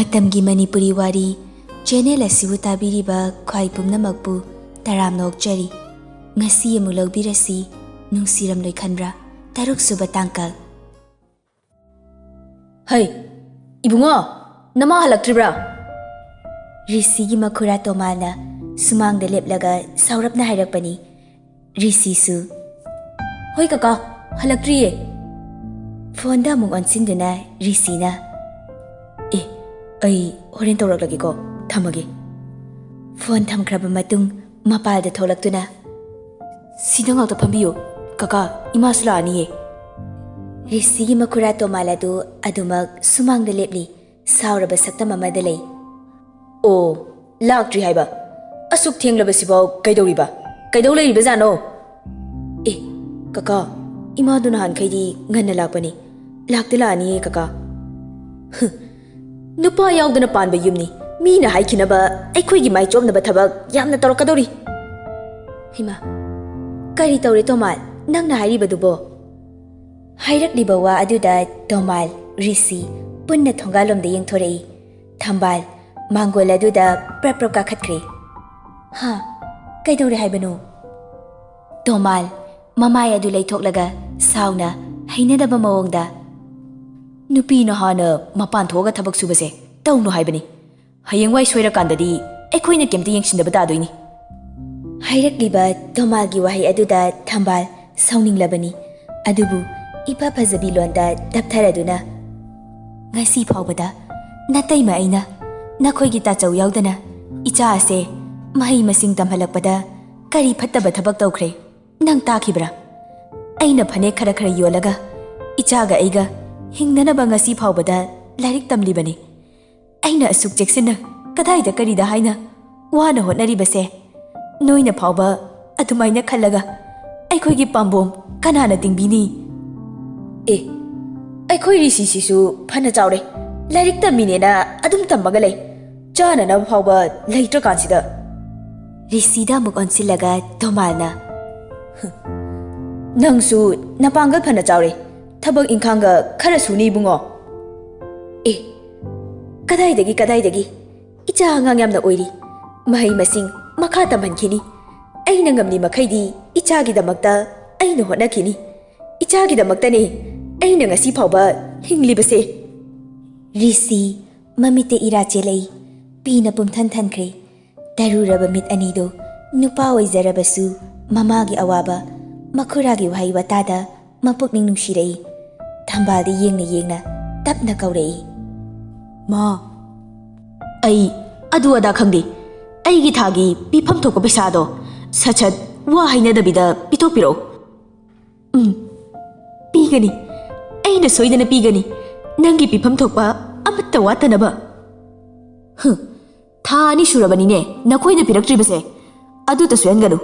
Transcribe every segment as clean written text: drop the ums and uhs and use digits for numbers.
ꯃꯇꯝꯒꯤ ꯃꯅꯤꯄꯨꯔꯤ ꯋꯥꯔꯤ ꯆꯦꯅꯦꯜ ꯑꯁꯤꯕꯨ ꯇꯥꯕꯤꯔꯤꯕ ꯈ꯭ꯋꯥꯏ ꯄꯨꯝꯅꯃꯛꯄꯨ ꯇꯔꯥꯝꯅ ꯑꯣꯛꯆꯔꯤ. ꯉꯁꯤ ꯑꯃꯨꯛ ꯂꯧꯕꯤꯔꯁꯤ ꯅꯨꯡꯁꯤꯔꯝꯂꯣꯏ ꯈꯟꯕ꯭ꯔꯥ 6ꯁꯨꯕ ꯇꯥꯡꯀꯛ. ꯍꯩ ꯏꯕꯨꯡꯉꯣ ꯅꯃꯥ ꯍꯜꯂꯛꯇ꯭ꯔꯤꯕ꯭ꯔꯥ? ꯔꯤꯁꯤꯒꯤ ꯃꯈꯨꯔꯥ ꯇꯣꯃꯥꯜꯅ ꯁꯨꯃꯥꯡꯗ ꯂꯦꯞꯂꯒ ꯁꯥꯎꯔꯞꯅ ꯍꯥꯏꯔꯛꯄꯅꯤ. ꯔꯤꯁꯤꯁꯨ ꯍꯣꯏ ꯀꯀꯥ ꯍꯜꯂꯛꯇ꯭ꯔꯤꯌꯦ. ꯐꯣꯟꯗ ꯑꯃꯨꯛ ꯑꯣꯟꯁꯤꯟꯗꯨꯅ ꯔꯤꯁꯤꯅ ꯑꯩ ꯍꯣꯔꯦꯟ ꯇꯧꯔꯛꯂꯒꯦꯀꯣ, ꯊꯝꯃꯒꯦ. ꯐꯣꯟ ꯊꯝꯈ꯭ꯔꯕ ꯃꯇꯨꯡ ꯃꯄꯥꯜꯗ ꯊꯣꯛꯂꯛꯇꯨꯅ ꯁꯤꯗ ꯉꯥꯛꯇ ꯐꯝꯕꯤꯌꯨ ꯀꯀꯥ, ꯏꯃꯥꯁꯨ ꯂꯥꯛꯑꯅꯤꯌꯦ. ꯔꯤꯁꯤꯒꯤ ꯃꯈꯨꯔꯥ ꯇꯣꯃꯥꯜ ꯑꯗꯨ ꯑꯗꯨꯃꯛ ꯁꯨꯃꯥꯡꯗ ꯂꯦꯞꯂꯤ. ꯁꯥꯎꯔꯕ ꯁꯛꯇꯝ ꯑꯃꯗ ꯂꯩ. ꯑꯣ ꯂꯥꯛꯇ꯭ꯔꯤ ꯍꯥꯏꯕ? ꯑꯁꯨꯛ ꯊꯦꯡꯂꯕꯁꯤꯐꯥꯎ ꯀꯩꯗꯧꯔꯤꯕ? ꯀꯩꯗꯧ ꯂꯩꯔꯤꯕꯖꯥꯠꯅꯣ? ꯀꯀꯥ, ꯏꯃꯥꯗꯨ ꯅꯍꯥꯟꯈꯩꯗꯤ ꯉꯟꯅ ꯂꯥꯛꯄꯅꯤ. ꯂꯥꯛꯇꯤ ꯂꯥꯛꯑꯅꯤꯌꯦ ꯀꯀꯥ. ꯅꯨꯄꯥ ꯌꯥꯎꯗꯅ ꯄꯥꯟꯕ ꯌꯨꯝꯅꯤ. ꯃꯤꯅ ꯍꯥꯏꯈꯤꯅꯕ ꯑꯩꯈꯣꯏꯒꯤ ꯃꯥꯏ ꯆꯣꯝꯅꯕ ꯊꯕꯛ ꯌꯥꯝꯅ ꯇꯧꯔꯛꯀꯗꯧꯔꯤ. ꯍꯩꯃꯥ, ꯀꯔꯤ ꯇꯧꯔꯦ ꯇꯣꯃꯥꯜ ꯅꯪꯅ ꯍꯥꯏꯔꯤꯕꯗꯨꯕꯣ? ꯍꯥꯏꯔꯛꯂꯤꯕ ꯋꯥ ꯑꯗꯨꯗ ꯇꯣꯃꯥꯜ, ꯔꯤꯁꯤ ꯄꯨꯟꯅ ꯊꯣꯡꯒꯥꯜꯂꯣꯝꯗ ꯌꯦꯡꯊꯣꯔꯛꯏ. ꯊꯝꯕꯥꯜ ꯃꯥꯡꯒꯣꯜ ꯑꯗꯨꯗ ꯄ꯭ꯔꯞ ꯄ꯭ꯔꯞ ꯀꯥꯈꯠꯈ꯭ꯔꯦ. ꯍꯥ, ꯀꯩꯗꯧꯔꯦ ꯍꯥꯏꯕꯅꯣ? ꯇꯣꯃꯥꯜ ꯃꯃꯥꯏ ꯑꯗꯨ ꯂꯩꯊꯣꯛꯂꯒ ꯁꯥꯎꯅ ꯍꯩꯅꯗꯕ ꯃꯑꯣꯡꯗ ꯅꯨꯄꯤꯅ ꯍꯥꯟꯅ ꯃꯄꯥꯟ ꯊꯣꯛꯑꯒ ꯊꯕꯛ ꯁꯨꯕꯁꯦ ꯇꯧꯅꯨ ꯍꯥꯏꯕꯅꯤ. ꯍꯌꯦꯡꯋꯥꯏ ꯁꯣꯏꯔꯀꯥꯟꯗꯗꯤ ꯑꯩꯈꯣꯏꯅ ꯀꯩꯝꯇ ꯌꯦꯡꯁꯤꯟꯗꯕ ꯇꯥꯗꯣꯏꯅꯤ. ꯍꯥꯏꯔꯛꯂꯤꯕ ꯇꯣꯃꯥꯜꯒꯤ ꯋꯥꯍꯩ ꯑꯗꯨꯗ ꯊꯝꯕꯥꯜ ꯁꯥꯎꯅꯤꯡꯂꯕꯅꯤ. ꯑꯗꯨꯕꯨ ꯏꯐ ꯐꯖꯕꯤ ꯂꯣꯟꯗ ꯇꯞꯊꯔꯗꯨꯅ ꯉꯁꯤ ꯐꯥꯎꯕꯗ ꯅꯇꯩꯃ ꯑꯩꯅ ꯅꯈꯣꯏꯒꯤ ꯇꯥꯆꯧ ꯌꯥꯎꯗꯅ ꯏꯆꯥ ꯑꯁꯦ ꯃꯍꯩ ꯃꯁꯤꯡ ꯇꯝꯍꯜꯂꯛꯄꯗ ꯀꯔꯤ ꯐꯠꯇꯕ ꯊꯕꯛ ꯇꯧꯈ꯭ꯔꯦ ꯅꯪ ꯇꯥꯈꯤꯕ꯭ꯔꯥ? ꯑꯩꯅ ꯐꯅꯦꯛ ꯈꯔ ꯈꯔ ꯌꯣꯜꯂꯒ ꯏꯆꯥꯒ ꯑꯩꯒ ꯍꯤꯡꯅꯅꯕ ꯉꯁꯤ ꯐꯥꯎꯕꯗ ꯂꯥꯏꯔꯤꯛ ꯇꯝꯂꯤꯕꯅꯤ. ꯑꯩꯅ ꯑꯁꯨꯛ ꯆꯦꯛꯁꯤꯟꯅ ꯀꯗꯥꯏꯗ ꯀꯔꯤꯗ ꯍꯥꯏꯅ ꯋꯥꯅ ꯍꯣꯠꯅꯔꯤꯕꯁꯦ ꯅꯣꯏꯅ ꯐꯥꯎꯕ ꯑꯗꯨꯃꯥꯏꯅ ꯈꯜꯂꯒ ꯑꯩꯈꯣꯏꯒꯤ ꯄꯥꯝꯕꯣꯝ ꯀꯅꯥꯅ ꯇꯤꯡꯕꯤꯅꯤ? ꯑꯩꯈꯣꯏ ꯔꯤꯁꯤꯁꯤꯁꯨ ꯐꯅ ꯆꯥꯎꯔꯦ. ꯂꯥꯏꯔꯤꯛ ꯇꯝꯃꯤꯅꯦꯅ ꯑꯗꯨꯝ ꯇꯝꯃꯒ ꯂꯩ. ꯆꯥꯅꯅꯕ ꯐꯥꯎꯕ ꯂꯩꯇ꯭ꯔꯀꯥꯟꯁꯤꯗ. ꯔꯤꯁꯤꯗ ꯑꯃꯨꯛ ꯑꯣꯟꯁꯤꯜꯂꯒ ꯇꯣꯃꯥꯜꯅ ꯅꯪꯁꯨ ꯅꯄꯥꯡꯒꯜ ꯐꯅ ꯆꯥꯎꯔꯦ. ꯊꯕꯛ ꯏꯪꯈꯥꯡꯒ ꯈꯔ ꯁꯨꯅꯤ ꯏꯕꯨꯡꯉꯣ. ꯀꯗꯥꯏꯗꯒꯤ ꯏꯆꯥ ꯑꯉꯥꯡ ꯌꯥꯝꯅ ꯑꯣꯏꯔꯤ. ꯃꯍꯩ ꯃꯁꯤꯡ ꯃꯈꯥ ꯇꯝꯍꯟꯈꯤꯅꯤ. ꯑꯩꯅ ꯉꯝꯂꯤ ꯃꯈꯩꯗꯤ ꯏꯆꯥꯒꯤꯗꯃꯛꯇ ꯑꯩꯅ ꯍꯣꯠꯅꯈꯤꯅꯤ. ꯏꯆꯥꯒꯤꯗꯃꯛꯇꯅꯦ ꯑꯩꯅ ꯉꯁꯤ ꯐꯥꯎꯕ ꯍꯤꯡꯂꯤꯕꯁꯦ. ꯔꯤꯁꯤ ꯃꯃꯤꯠꯇ ꯏꯔꯥ ꯆꯦꯜꯂꯛꯏ. ꯄꯤꯅ ꯄꯨꯝꯊꯟ ꯊꯟꯈ꯭ꯔꯦ. ꯇꯔꯨꯔꯕ ꯃꯤꯠ ꯑꯅꯤꯗꯨ ꯅꯨꯄꯥ ꯑꯣꯏꯖꯔꯕꯁꯨ ꯃꯃꯥꯒꯤ ꯑꯋꯥꯕ ꯃꯈꯨꯔꯥꯒꯤ ꯋꯥꯍꯩ ꯋꯥꯇꯥꯗ ꯃꯄꯨꯛꯅꯤꯡ ꯅꯨꯡꯁꯤꯔꯛꯏ. ꯊꯝꯕꯥꯜꯗ ꯌꯦꯡꯅ ꯌꯦꯡꯅ ꯇꯞꯅ ꯀꯧꯔꯛꯏ. ꯃꯥ, ꯑꯩ ꯑꯗꯨ ꯑꯗꯥ ꯈꯪꯗꯦ. ꯑꯩꯒꯤ ꯊꯥꯒꯤ ꯄꯤꯐꯝ ꯊꯣꯛꯄ ꯄꯩꯁꯥꯗꯣ ꯁꯠ ꯁꯠ ꯋꯥ ꯍꯩꯅꯗꯕꯤꯗ ꯄꯤꯊꯣꯛꯄꯤꯔꯛꯑꯣ. ꯄꯤꯒꯅꯤ. ꯑꯩꯅ ꯁꯣꯏꯗꯅ ꯄꯤꯒꯅꯤ. ꯅꯪꯒꯤ ꯄꯤꯐꯝ ꯊꯣꯛꯄ ꯑꯃꯠꯇ ꯋꯥꯠꯇꯅꯕ. ꯊꯥ 2 ꯁꯨꯔꯕꯅꯤꯅꯦ ꯅꯈꯣꯏꯅ ꯄꯤꯔꯛꯇ꯭ꯔꯤꯕꯁꯦ. ꯑꯗꯨꯇ ꯁꯣꯏꯍꯟꯒꯅꯨ.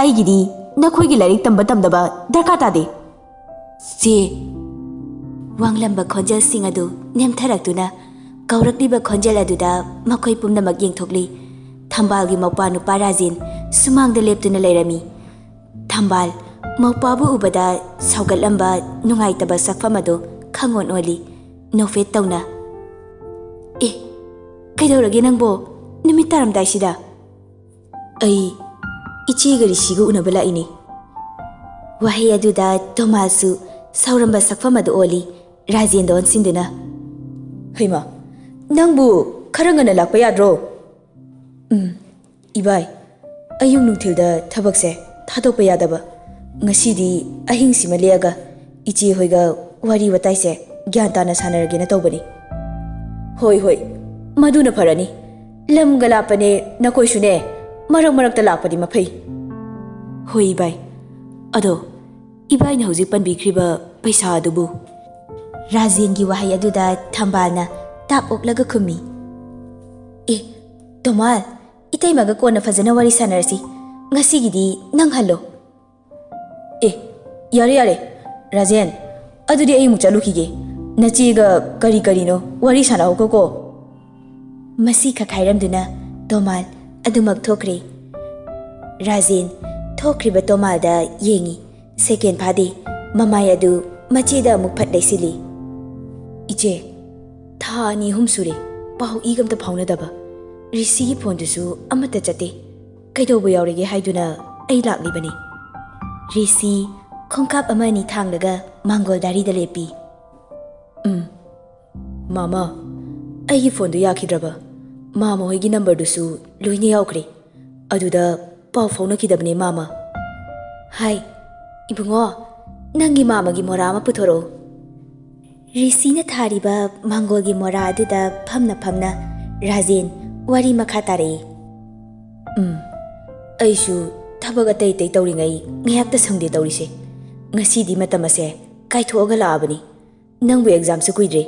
ꯑꯩꯒꯤꯗꯤ ꯅꯈꯣꯏꯒꯤ ꯂꯥꯏꯔꯤꯛ ꯇꯝꯕ ꯇꯝꯗꯕ ꯗꯔꯀꯥꯔ ꯇꯥꯗꯦ. ꯆꯦ. ꯋꯥꯡꯂꯝꯕ ꯈꯣꯟꯖꯦꯜꯁꯤꯡ ꯑꯗꯨ ꯅꯦꯝꯊꯔꯛꯇꯨꯅ ꯀꯧꯔꯛꯂꯤꯕ ꯈꯣꯟꯖꯦꯜ ꯑꯗꯨꯗ ꯃꯈꯣꯏ ꯄꯨꯝꯅꯃꯛ ꯌꯦꯡꯊꯣꯛꯂꯤ. ꯊꯝꯕꯥꯜꯒꯤ ꯃꯧꯄꯥ ꯅꯨꯄꯥ ꯔꯥꯖꯦꯟ ꯁꯨꯃꯥꯡꯗ ꯂꯦꯞꯇꯨꯅ ꯂꯩꯔꯝꯃꯤ. ꯊꯝꯕꯥꯜ ꯃꯧꯄꯥꯕꯨ ꯎꯕꯗ ꯁꯥꯎꯒꯠꯂꯝꯕ ꯅꯨꯡꯉꯥꯏꯇꯕ ꯁꯛꯐꯝ ꯑꯗꯨ ꯈꯪꯑꯣꯟ ꯑꯣꯜꯂꯤ. ꯅꯣꯛꯐꯦꯠ ꯇꯧꯅ ꯀꯩꯗꯧꯔꯒꯦ ꯅꯪꯕꯣ ꯅꯨꯃꯤꯠ ꯇꯥꯔꯝꯗꯥꯏꯁꯤꯗ? ꯑꯩ ꯏꯆꯦꯒ ꯔꯤꯁꯤꯒ ꯎꯅꯕ ꯂꯥꯛꯏꯅꯦ. ꯋꯥꯍꯩ ꯑꯗꯨꯗ ꯇꯣꯃꯥꯜꯁꯨ ꯁꯥꯎꯔꯝꯕ ꯁꯛꯐꯝ ꯑꯗꯨ ꯑꯣꯜꯂꯤ. ꯔꯥꯖꯦꯟꯗ ꯑꯣꯟꯁꯤꯟꯗꯨꯅ ꯍꯩꯃꯥ, ꯅꯪꯕꯨ ꯈꯔ ꯉꯟꯅ ꯂꯥꯛꯄ ꯌꯥꯗ꯭ꯔꯣ? ꯏꯕꯥꯏ, ꯑꯌꯨꯛ ꯅꯨꯡꯊꯤꯜꯗ ꯊꯕꯛꯁꯦ ꯊꯥꯗꯣꯛꯄ ꯌꯥꯗꯕ. ꯉꯁꯤꯗꯤ ꯑꯍꯤꯡꯁꯤꯃ ꯂꯦꯛꯑꯒ ꯏꯆꯦ ꯍꯣꯏꯒ ꯋꯥꯔꯤ ꯋꯥꯇꯥꯏꯁꯦ ꯒ꯭ꯌꯥꯟ ꯇꯥꯅ ꯁꯥꯟꯅꯔꯒꯦꯅ ꯇꯧꯕꯅꯤ. ꯍꯣꯏ, ꯃꯗꯨꯅ ꯐꯔꯅꯤ. ꯂꯝꯒ ꯂꯥꯞꯄꯅꯦ ꯅꯈꯣꯏꯁꯨꯅꯦ ꯃꯔꯛ ꯃꯔꯛꯇ ꯂꯥꯛꯄꯗꯤ ꯃꯐꯩ. ꯍꯣꯏ ꯏꯕꯥꯏ. ꯑꯗꯣ ꯏꯕꯥꯏꯅ ꯍꯧꯖꯤꯛ ꯄꯟꯕꯤꯈ꯭ꯔꯤꯕ ꯄꯩꯁꯥ ꯑꯗꯨꯕꯨ? ꯔꯥꯖꯦꯟꯒꯤ ꯋꯥꯍꯩ ꯑꯗꯨꯗ ꯊꯝꯕꯥꯜꯅ ꯇꯥꯞ ꯑꯣꯛꯂꯒ ꯈꯨꯝꯃꯤ. ꯇꯣꯃꯥꯜ, ꯏꯇꯩꯃꯒ ꯀꯣꯟꯅ ꯐꯖꯅ ꯋꯥꯔꯤ ꯁꯥꯟꯅꯔꯁꯤ. ꯉꯁꯤꯒꯤꯗꯤ ꯅꯪ ꯍꯜꯂꯣ. ꯌꯥꯔꯦ ꯔꯥꯖꯦꯟ, ꯑꯗꯨꯗꯤ ꯑꯩ ꯑꯃꯨꯛ ꯆꯠꯂꯨꯈꯤꯒꯦ. ꯅꯆꯦꯒ ꯀꯔꯤꯅꯣ ꯋꯥꯔꯤ ꯁꯥꯟꯅꯍꯧꯀꯣ. ꯃꯁꯤ ꯈꯛ ꯍꯥꯏꯔꯝꯗꯨꯅ ꯇꯣꯃꯥꯜ ꯑꯗꯨꯃꯛ ꯊꯣꯛꯈ꯭ꯔꯦ. ꯔꯥꯖꯦꯟ ꯊꯣꯛꯈ꯭ꯔꯤꯕ ꯇꯣꯃꯥꯜꯗ ꯌꯦꯡꯉꯤ. ꯁꯦꯀꯦꯟ ꯐꯥꯗꯦ ꯃꯃꯥꯏ ꯑꯗꯨ ꯃꯆꯦꯗ ꯑꯃꯨꯛ ꯐꯠ ꯂꯩꯁꯤꯜꯂꯤ. ꯏꯆꯦ, ꯊꯥ 2-3 ꯁꯨꯔꯦ ꯄꯥꯎ ꯏꯒꯝꯇ ꯐꯥꯎꯅꯗꯕ ꯔꯤꯁꯤꯒꯤ ꯐꯣꯟꯗꯨꯁꯨ ꯑꯃꯠꯇ ꯆꯠꯇꯦ ꯀꯩꯗꯧꯕ ꯌꯥꯎꯔꯒꯦ ꯍꯥꯏꯗꯨꯅ ꯑꯩ ꯂꯥꯛꯂꯤꯕꯅꯤ ꯔꯤꯁꯤ ꯈꯣꯡꯀꯥꯞ ꯑꯃ ꯑꯅꯤ ꯊꯥꯡꯂꯒ ꯃꯥꯡꯒꯣꯜ ꯗꯥꯔꯤꯗ ꯂꯦꯞꯄꯤ ꯃꯥꯃꯥ ꯑꯩꯒꯤ ꯐꯣꯟꯗꯨ ꯌꯥꯈꯤꯗ꯭ꯔꯕ ꯃꯥꯃꯥ ꯍꯣꯏꯒꯤ ꯅꯝꯕꯔꯗꯨꯁꯨ ꯂꯣꯏꯅ ꯌꯥꯎꯈ꯭ꯔꯦ ꯑꯗꯨꯗ ꯄꯥꯎ ꯐꯥꯎꯅꯈꯤꯗꯕꯅꯦ ꯃꯥꯃꯥ ꯍꯥꯏ ꯏꯕꯨꯡꯉꯣ ꯅꯪꯒꯤ ꯃꯥꯃꯒꯤ ꯃꯣꯔꯥ ꯑꯃ ꯄꯨꯊꯣꯔꯛꯎ ꯔꯤꯁꯤꯅ ꯊꯥꯔꯤꯕ ꯃꯥꯡꯒꯣꯜꯒꯤ ꯃꯣꯔꯥ ꯑꯗꯨꯗ ꯐꯝꯅ ꯐꯝꯅ ꯔꯥꯖꯦꯟ ꯋꯥꯔꯤ ꯃꯈꯥ ꯇꯥꯔꯛꯏ ꯑꯩꯁꯨ ꯊꯕꯛ ꯑꯇꯩ ꯑꯇꯩ ꯇꯧꯔꯤꯉꯩ ꯉꯥꯏꯍꯥꯛꯇ ꯁꯪꯗꯦ ꯇꯧꯔꯤꯁꯦ ꯉꯁꯤꯗꯤ ꯃꯇꯝ ꯑꯁꯦ ꯀꯥꯏꯊꯣꯛꯑꯒ ꯂꯥꯛꯑꯕꯅꯤ ꯅꯪꯕꯨ ꯑꯦꯛꯖꯥꯝꯁꯨ ꯀꯨꯏꯗ꯭ꯔꯦ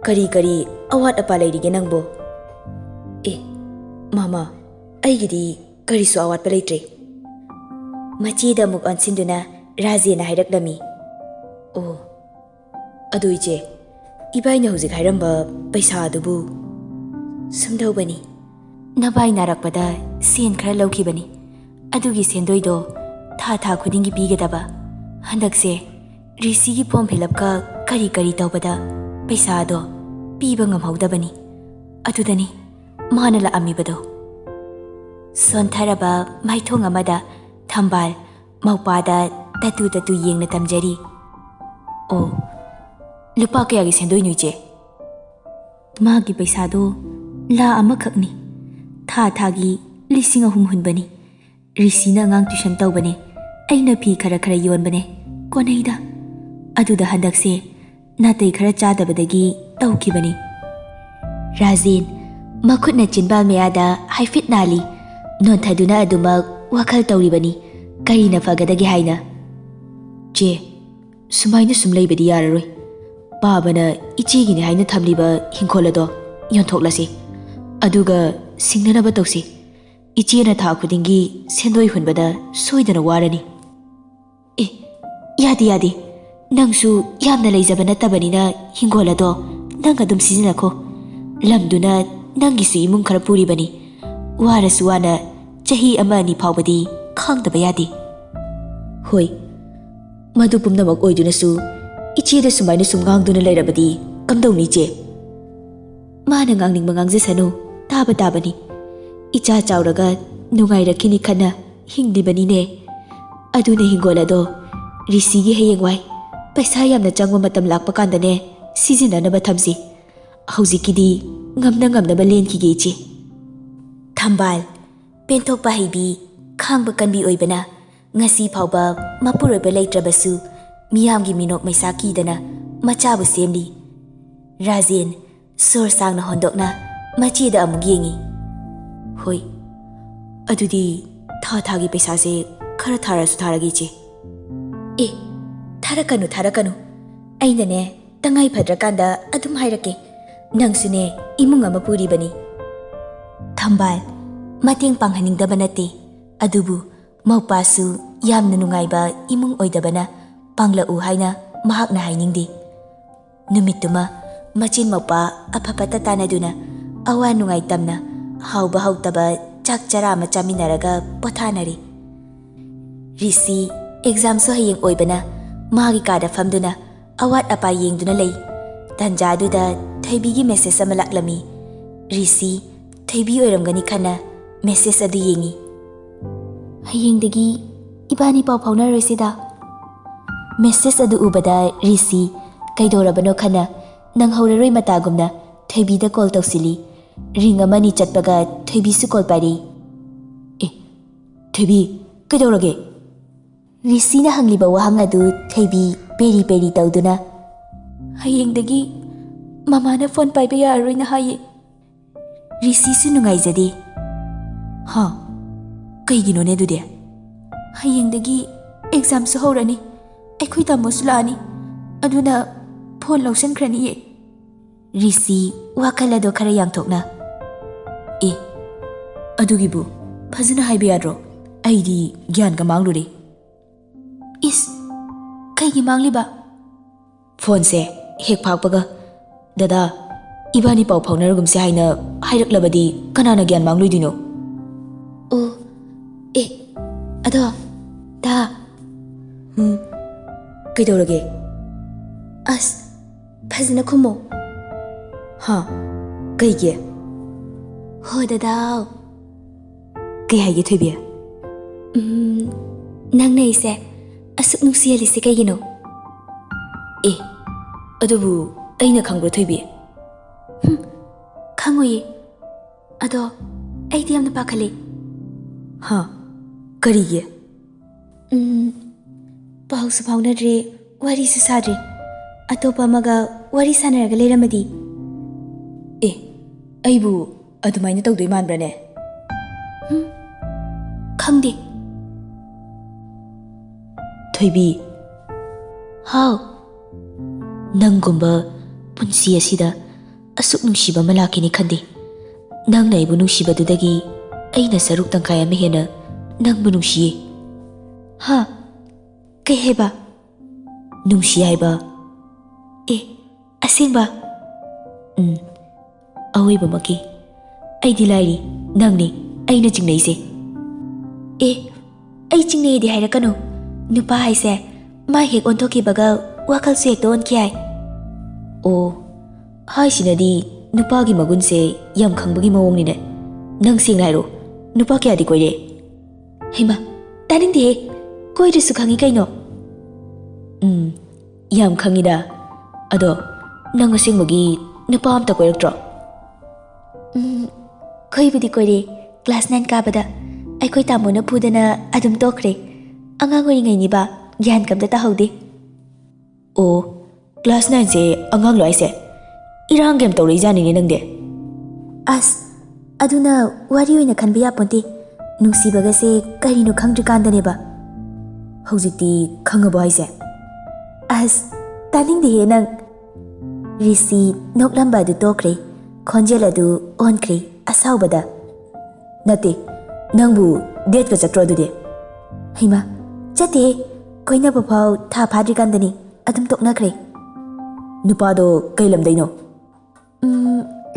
ꯀꯔꯤ ꯀꯔꯤ ꯑꯋꯥꯠ ꯑꯄꯥ ꯂꯩꯔꯤꯒꯦ ꯅꯪꯕꯨ ꯃꯥꯃꯥ ꯑꯩꯒꯤꯗꯤ ꯀꯔꯤꯁꯨ ꯑꯋꯥꯠꯄ ꯂꯩꯇ꯭ꯔꯦ ꯃꯆꯦꯗ ꯑꯃꯨꯛ ꯑꯣꯟꯁꯤꯟꯗꯨꯅ ꯔꯥꯖꯦꯟꯅ ꯍꯥꯏꯔꯛꯂꯝꯃꯤ ꯑꯣ ꯑꯗꯨ ꯏꯆꯦ ꯏꯕꯥꯏꯅ ꯍꯧꯖꯤꯛ ꯍꯥꯏꯔꯝꯕ ꯄꯩꯁꯥ ꯑꯗꯨꯕꯨ ꯁꯨꯝꯗꯧꯕꯅꯤ ꯅꯚꯥꯏ ꯅꯥꯔꯛꯄꯗ ꯁꯦꯟ ꯈꯔ ꯂꯧꯈꯤꯕꯅꯤ ꯑꯗꯨꯒꯤ ꯁꯦꯟꯗꯣꯏꯗꯣ ꯊꯥ ꯈꯨꯗꯤꯡꯒꯤ ꯄꯤꯒꯗꯕ ꯍꯟꯗꯛꯁꯦ ꯔꯤꯁꯤꯒꯤ ꯐꯣꯔꯝ ꯐꯤꯜꯑꯞꯀ ꯀꯔꯤ ꯀꯔꯤ ꯇꯧꯕꯗ ꯄꯩꯁꯥꯗꯣ ꯄꯤꯕ ꯉꯝꯍꯧꯗꯕꯅꯤ ꯑꯗꯨꯗꯅꯤ ꯃꯥꯅ ꯂꯥꯛꯑꯝꯃꯤꯕꯗꯣ ꯁꯣꯟꯊꯔꯕ ꯃꯥꯏꯊꯣꯡ ꯑꯃꯗ ꯊꯝꯕꯥꯜ ꯃꯧꯄꯥꯗ ꯇꯇꯨ ꯌꯦꯡꯅ ꯇꯝꯖꯔꯤ ꯑꯣ ꯂꯨꯄꯥ ꯀꯌꯥꯒꯤ ꯁꯦꯟꯗꯣꯏꯅꯣ ꯏꯆꯦ ꯃꯥꯒꯤ ꯄꯩꯁꯥꯗꯣ ꯂꯥ ꯑꯃꯈꯛꯅꯤ ꯊꯥꯒꯤ 3,000 ꯍꯨꯟꯕꯅꯤ ꯔꯤꯁꯤꯅ ꯑꯉꯥꯡ ꯇ꯭ꯌꯨꯁꯟ ꯇꯧꯕꯅꯦ ꯑꯩꯅ ꯐꯤ ꯈꯔ ꯌꯣꯟꯕꯅꯦ ꯀꯣꯟꯅꯩꯗ ꯑꯗꯨꯗ ꯍꯟꯗꯛꯁꯦ ꯅꯥꯇꯩ ꯈꯔ ꯆꯥꯗꯕꯗꯒꯤ ꯇꯧꯈꯤꯕꯅꯤ ꯔꯥꯖꯦꯟ ꯃꯈꯨꯠꯅ ꯆꯤꯟꯕꯥꯜ ꯃꯌꯥꯗ ꯍꯥꯏꯐꯦꯠ ꯅꯥꯜꯂꯤ ꯅꯣꯟꯊꯗꯨꯅ ꯑꯗꯨꯃꯛ ꯋꯥꯈꯜ ꯇꯧꯔꯤꯕꯅꯤ ꯀꯔꯤꯅ ꯐꯒꯗꯒꯦ ꯍꯥꯏꯅ ꯆꯦ ꯁꯨꯃꯥꯏꯅ ꯁꯨꯝ ꯂꯩꯕꯗꯤ ꯌꯥꯔꯔꯣꯏ ꯄꯥꯕꯅ ꯏꯆꯦꯒꯤꯅꯤ ꯍꯥꯏꯅ ꯊꯝꯂꯤꯕ ꯍꯤꯡꯈꯣꯜ ꯑꯗꯣ ꯌꯣꯟꯊꯣꯛꯂꯁꯤ ꯑꯗꯨꯒ ꯁꯤꯡꯅꯅꯕ ꯇꯧꯁꯤ ꯏꯆꯦꯅ ꯊꯥ ꯈꯨꯗꯤꯡꯒꯤ ꯁꯦꯟꯗꯣꯏ ꯍꯨꯟꯕꯗ ꯁꯣꯏꯗꯅ ꯋꯥꯔꯅꯤ ꯌꯥꯗꯦ ꯅꯪꯁꯨ ꯌꯥꯝꯅ ꯂꯩꯖꯕ ꯅꯠꯇꯕꯅꯤꯅ ꯍꯤꯡꯒꯣꯜ ꯑꯗꯣ ꯅꯪ ꯑꯗꯨꯝ ꯁꯤꯖꯤꯟꯅꯈꯣ ꯂꯝꯗꯨꯅ ꯅꯪꯒꯤꯁꯨ ꯏꯃꯨꯡ ꯈꯔ ꯄꯨꯔꯤꯕꯅꯤ ꯋꯥꯔꯁꯨ ꯋꯥꯅ ꯆꯍꯤ 1-2 ꯐꯥꯎꯕꯗꯤ ꯈꯥꯡꯗꯕ ꯌꯥꯗꯦ ꯍꯣꯏ ꯃꯗꯨ ꯄꯨꯝꯅꯃꯛ ꯑꯣꯏꯗꯨꯅꯁꯨ ꯏꯆꯦꯗ ꯁꯨꯃꯥꯏꯅ ꯁꯨꯝ ꯉꯥꯡꯗꯨꯅ ꯂꯩꯔꯕꯗꯤ ꯀꯝꯗꯧꯅꯤ ꯏꯆꯦ ꯃꯥꯅ ꯉꯥꯡꯅꯤꯡꯕ ꯉꯥꯡꯖꯁꯅꯨ ꯇꯥꯕ ꯇꯥꯕꯅꯤ ꯏꯆꯥ ꯆꯥꯎꯔꯒ ꯅꯨꯡꯉꯥꯏꯔꯛꯈꯤꯅꯤ ꯈꯟꯅ ꯍꯤꯡꯂꯤꯕꯅꯤꯅꯦ ꯑꯗꯨꯅ ꯍꯤꯡꯒꯣꯜ ꯑꯗꯣ ꯔꯤꯁꯤꯒꯤ ꯍꯌꯦꯡꯋꯥꯏ ꯄꯩꯁꯥ ꯌꯥꯝꯅ ꯆꯪꯕ ꯃꯇꯝ ꯂꯥꯛꯄ ꯀꯥꯟꯗꯅꯦ ꯁꯤꯖꯤꯟꯅꯅꯕ ꯊꯝꯁꯤ ꯍꯧꯖꯤꯛꯀꯤꯗꯤ ꯉꯝꯅꯕ ꯂꯦꯟꯈꯤꯒꯦ ꯏꯆꯦ ꯊꯝꯕꯥꯜ ꯄꯦꯟꯊꯣꯛꯄ ꯍꯩꯕꯤ ꯈꯥꯡꯕ ꯀꯟꯕꯤ ꯑꯣꯏꯕꯅ ꯉꯁꯤ ꯐꯥꯎꯕ ꯃꯄꯨꯔꯣꯏꯕ ꯂꯩꯇ꯭ꯔꯕꯁꯨ ꯃꯤꯌꯥꯝꯒꯤ ꯃꯤꯅꯣꯛ ꯃꯩꯁꯥ ꯀꯤꯗꯅ ꯃꯆꯥꯕꯨ ꯁꯦꯝꯂꯤ ꯔꯥꯖꯦꯟ ꯁꯣꯔ ꯁꯥꯡꯅ ꯍꯣꯟꯗꯣꯛꯅ ꯃꯆꯦꯗ ꯑꯃꯨꯛ ꯌꯦꯡꯉꯤ ꯍꯣꯏ ꯑꯗꯨꯗꯤ ꯊꯥꯒꯤ ꯄꯩꯁꯥꯁꯦ ꯈꯔ ꯊꯥꯔꯁꯨ ꯊꯥꯔꯒꯦ ꯏꯆꯦ ꯊꯥꯔꯛꯀꯅꯨ ꯑꯩꯅꯅꯦ ꯇꯉꯥꯏ ꯐꯗ꯭ꯔꯀꯥꯟꯗ ꯑꯗꯨꯝ ꯍꯥꯏꯔꯛꯀꯦ ꯅꯪꯁꯨꯅꯦ ꯏꯃꯨꯡ ꯑꯃ ꯄꯨꯔꯤꯕꯅꯤ ꯊꯝꯕꯥꯜ ꯃꯇꯦꯡ ꯄꯥꯡꯍꯟꯅꯤꯡꯗꯕ ꯅꯠꯇꯦ ꯑꯗꯨꯕꯨ ꯃꯧꯄꯥꯁꯨ ꯌꯥꯝꯅ ꯅꯨꯡꯉꯥꯏꯕ ꯏꯃꯨꯡ ꯑꯣꯏꯗꯕꯅ ꯄꯥꯡꯂꯛꯎ ꯍꯥꯏꯅ ꯃꯍꯥꯛꯅ ꯍꯥꯏꯅꯤꯡꯗꯦ ꯅꯨꯃꯤꯠꯇꯨꯃ ꯃꯆꯤꯟ ꯃꯧꯄꯥ ꯑꯐ ꯇꯥꯟꯅꯗꯨꯅ ꯑꯋꯥ ꯅꯨꯡꯉꯥꯏ ꯇꯝꯅ ꯍꯥꯎꯕ ꯍꯥꯎꯇꯕ ꯆꯥꯛ ꯆꯔꯥ ꯑꯃ ꯆꯥꯃꯤꯟꯅꯔꯒ ꯄꯣꯊꯥꯅꯔꯤ ꯔꯤꯁꯤ ꯑꯦꯛꯖꯥꯝꯁꯨ ꯍꯌꯦꯡ ꯑꯣꯏꯕꯅ ꯃꯥꯒꯤ ꯀꯥꯗ ꯐꯝꯗꯨꯅ ꯑꯋꯥꯠ ꯑꯄꯥ ꯌꯦꯡꯗꯨꯅ ꯂꯩ ꯇꯟꯖꯥꯗꯨꯗ ꯊꯣꯏꯕꯤꯒꯤ ꯃꯦꯁꯦꯖ ꯑꯃ ꯂꯥꯛꯂꯝꯃꯤ ꯔꯤꯁꯤ ꯊꯣꯏꯕꯤ ꯑꯣꯏꯔꯝꯒꯅꯤ ꯈꯟꯅ ꯃꯦꯁꯦꯖ ꯑꯗꯨ ꯌꯦꯡꯉꯤ ꯍꯌꯦꯡꯗꯒꯤ ꯏꯕꯥꯅꯤ ꯄꯥꯎ ꯐꯥꯎꯅꯔꯣꯏꯁꯤꯗ ꯃꯦꯁꯦꯖ ꯑꯗꯨ ꯎꯕꯗ ꯔꯤꯁꯤ ꯀꯩꯗꯧꯔꯕꯅꯣ ꯈꯟꯅ ꯅꯪꯍꯧꯔꯔꯣꯏ ꯃꯇꯥꯒꯨꯝꯅ ꯊꯣꯏꯕꯤꯗ ꯀꯣꯜ ꯇꯧꯁꯤꯜꯂꯤ ꯔꯤꯡ 1-2 ꯆꯠꯄꯒ ꯊꯣꯏꯕꯤꯁꯨ ꯀꯣꯜ ꯄꯥꯏꯔꯛꯏ ꯊꯣꯏꯕꯤ ꯀꯩꯗꯧꯔꯒꯦ ꯔꯤꯁꯤꯅ ꯍꯪꯂꯤꯕ ꯋꯥꯍꯪ ꯑꯗꯨ ꯊꯣꯏꯕꯤ ꯄꯦꯔꯤ ꯇꯧꯗꯨꯅ ꯍꯌꯦꯡꯗꯒꯤ ꯃꯃꯥꯅ ꯐꯣꯟ ꯄꯥꯏꯕ ꯌꯥꯔꯔꯣꯏꯅ ꯍꯥꯏꯌꯦ ꯔꯤꯁꯤꯁꯨ ꯅꯨꯡꯉꯥꯏꯖꯗꯦ ꯀꯩꯒꯤꯅꯣꯅꯦ ꯑꯗꯨꯗꯤ ꯍꯌꯦꯡꯗꯒꯤ ꯑꯦꯛꯖꯥꯝꯁꯨ ꯍꯧꯔꯅꯤ ꯑꯩꯈꯣꯏ ꯇꯥꯃꯣꯁꯨ ꯂꯥꯛꯑꯅꯤ ꯑꯗꯨꯅ ꯐꯣꯟ ꯂꯧꯁꯟꯈ꯭ꯔꯅꯤꯌꯦ ꯔꯤꯁꯤ ꯋꯥꯈꯜ ꯑꯗꯣ ꯈꯔ ꯌꯥꯡꯊꯣꯛꯅ ꯑꯗꯨꯒꯤꯕꯨ ꯐꯖꯅ ꯍꯥꯏꯕ ꯌꯥꯗ꯭ꯔꯣ ꯑꯩꯗꯤ ꯒ꯭ꯌꯥꯟꯒ ꯃꯥꯡꯂꯨꯔꯦ ꯀꯩꯒꯤ ꯃꯥꯡꯂꯤꯕ ꯐꯣꯟꯁꯦ ꯍꯦꯛ ꯐꯥꯛꯄꯒ ꯗꯗꯥ ꯏꯕꯥꯅꯤ ꯄꯥꯎ ꯐꯥꯎꯅꯔꯒꯨꯝꯁꯦ ꯍꯥꯏꯅ ꯍꯥꯏꯔꯛꯂꯕꯗꯤ ꯀꯅꯥꯅ ꯒ꯭ꯌꯥꯟ ꯃꯥꯡꯂꯣꯏꯗꯣꯏꯅꯣ ꯑꯗꯣ ꯗꯥ ꯀꯩꯗꯧꯔꯒꯦ ꯐꯖꯅ ꯈꯨꯝꯃꯣ ꯀꯩꯒꯤ ꯍꯣ ꯗꯗꯥꯎ ꯀꯩ ꯍꯥꯏꯒꯦ ꯊꯣꯏꯕꯤ? ꯅꯪꯅ ꯑꯩꯁꯦ ꯑꯁꯨꯛ ꯅꯨꯡꯁꯤꯍꯜꯂꯤꯁꯦ ꯀꯩꯒꯤꯅꯣ? ꯑꯦ ꯑꯗꯨꯕꯨ ꯑꯩꯅ ꯈꯪꯕ꯭ꯔꯣ ꯊꯣꯏꯕꯤ? ꯈꯪꯉꯣꯏꯌꯦ, ꯑꯗꯣ ꯑꯩꯗꯤ ꯌꯥꯝꯅ ꯄꯥꯈꯠꯂꯦ. ꯍꯥ ꯀꯔꯤꯒꯤ? ꯄꯥꯎꯁꯨ ꯐꯥꯎꯅꯗ꯭ꯔꯦ, ꯋꯥꯔꯤꯁꯨ ꯁꯥꯗ꯭ꯔꯦ. ꯑꯇꯣꯞꯄ ꯑꯃꯒ ꯋꯥꯔꯤ ꯁꯥꯟꯅꯔꯒ ꯂꯩꯔꯝꯃꯗꯤ? ꯑꯦ ꯑꯩꯕꯨ ꯑꯗꯨꯃꯥꯏꯅ ꯇꯧꯗꯣꯏ ꯃꯥꯟꯕ꯭ꯔꯅꯦ? ꯈꯪꯗꯦ. ꯊꯣꯏꯕꯤ, ꯍꯥꯎ. ꯅꯪꯒꯨꯝꯕ ꯄꯨꯟꯁꯤ ꯑꯁꯤꯗ ꯑꯁꯨꯛ ꯅꯨꯡꯁꯤꯕ ꯑꯃ ꯂꯥꯛꯈꯤꯅꯤ ꯈꯟꯗꯦ. ꯅꯪꯅ ꯑꯩꯕꯨ ꯅꯨꯡꯁꯤꯕꯗꯨꯗꯒꯤ ꯑꯩꯅ ꯁꯔꯨꯛ ꯇꯪꯈꯥꯏ ꯑꯃ ꯍꯦꯟꯅ ꯅꯪꯕꯨ ꯅꯨꯡꯁꯤꯌꯦ. ꯍꯥ? ꯀꯩ ꯍꯥꯏꯕ? ꯅꯨꯡꯁꯤ ꯍꯥꯏꯕ. ꯑꯦ, ꯑꯁꯦꯡꯕ? ꯑꯋꯣꯏꯕꯃꯛꯀꯤ. ꯑꯩꯗꯤ ꯂꯥꯏꯔꯤ, ꯅꯪꯅꯤ ꯑꯩꯅ ꯆꯤꯡꯅꯩꯁꯦ. ꯑꯦ, ꯑꯩ ꯆꯤꯡꯅꯩꯌꯦꯗꯤ ꯍꯥꯏꯔꯛꯀꯅꯨ. ꯅꯨꯄꯥ ꯍꯥꯏꯁꯦ ꯃꯥ ꯍꯦꯛ ꯑꯣꯟꯊꯣꯛꯈꯤꯕꯒ ꯋꯥꯈꯜꯁꯨ ꯍꯦꯛꯇ ꯑꯣꯟꯈꯤ ꯌꯥꯏ. ꯑꯣ, ꯍꯥꯏꯁꯤꯅꯗꯤ ꯅꯨꯄꯥꯒꯤ ꯃꯒꯨꯟꯁꯦ ꯌꯥꯝ ꯈꯪꯕꯒꯤ ꯃꯑꯣꯡꯅꯤꯅꯦ. ꯅꯪ ꯁꯦꯡꯅ ꯍꯥꯏꯔꯣ, ꯅꯨꯄꯥ ꯀꯌꯥꯗꯤ ꯀꯣꯏꯔꯦ? ꯍꯩꯃꯥ, ꯇꯥꯅꯤꯡꯗꯦꯍꯦ. ꯀꯣꯏꯔꯁꯨ ꯈꯪꯉꯤ ꯀꯩꯅꯣ. ꯌꯥꯝ ꯈꯪꯉꯤꯗ. ꯑꯗꯣ ꯅꯪ ꯑꯁꯦꯡꯕꯒꯤ ꯅꯨꯄꯥ ꯑꯝꯇ ꯀꯣꯏꯔꯛꯇ꯭ꯔꯣ? ꯀꯣꯏꯕꯨꯗꯤ ꯀꯣꯏꯔꯦ. ꯀ꯭ꯂꯥꯁ 9 ꯀꯥꯕꯗ ꯑꯩꯈꯣꯏ ꯇꯥꯃꯣꯅ ꯐꯨꯗꯅ ꯑꯗꯨꯝ ꯇꯣꯛꯈ꯭ꯔꯦ. ꯑꯉꯥꯡ ꯑꯣꯏꯔꯤꯉꯩꯅꯤꯕ, ꯒ꯭ꯌꯥꯟ ꯀꯝꯇ ꯇꯥꯍꯧꯗꯦ. ꯑꯣ, ꯀ꯭ꯂꯥꯁ 9ꯁꯦ ꯑꯉꯥꯡꯂꯣ ꯍꯥꯏꯁꯦ? ꯏꯔꯥꯡ ꯌꯥꯝ ꯇꯧꯔꯛꯏꯖꯥꯠꯅꯤꯅꯦ ꯅꯪꯗꯤ. ꯑꯁ, ꯑꯗꯨꯅ ꯋꯥꯔꯤ ꯑꯣꯏꯅ ꯈꯟꯕ ꯌꯥꯄꯣꯟꯇꯦ. ꯅꯨꯡꯁꯤꯕꯒꯁꯦ ꯀꯔꯤꯅꯣ ꯈꯪꯗ꯭ꯔꯤꯀꯥꯟꯗꯅꯦꯕ. ꯍꯧꯖꯤꯛꯇꯤ ꯈꯪꯉꯕꯣ ꯍꯥꯏꯁꯦ? ꯑꯁ, ꯇꯥꯅꯤꯡꯗꯦꯍꯦ ꯅꯪ. ꯔꯤꯁꯤ ꯅꯣꯛꯂꯝꯕ ꯑꯗꯨ ꯇꯣꯛꯈ꯭ꯔꯦ. ꯈꯣꯟꯖꯦꯜ ꯑꯗꯨ ꯑꯣꯟꯈ꯭ꯔꯦ ꯑꯁꯥꯎꯕꯗ. ꯅꯠꯇꯦ, ꯅꯪꯕꯨ ꯗꯦꯠꯀ ꯆꯠꯇ꯭ꯔꯣ ꯑꯗꯨꯗꯤ? ꯍꯩꯃꯥ, ꯆꯠꯇꯦꯍꯦ. ꯀꯣꯏꯅꯕ ꯐꯥꯎ ꯊꯥ ꯐꯥꯗ꯭ꯔꯤꯀꯥꯟꯗꯅꯤ ꯑꯗꯨꯝ ꯇꯣꯛꯅꯈ꯭ꯔꯦ. ꯅꯨꯄꯥꯗꯣ ꯀꯩ ꯂꯝꯗꯩꯅꯣ?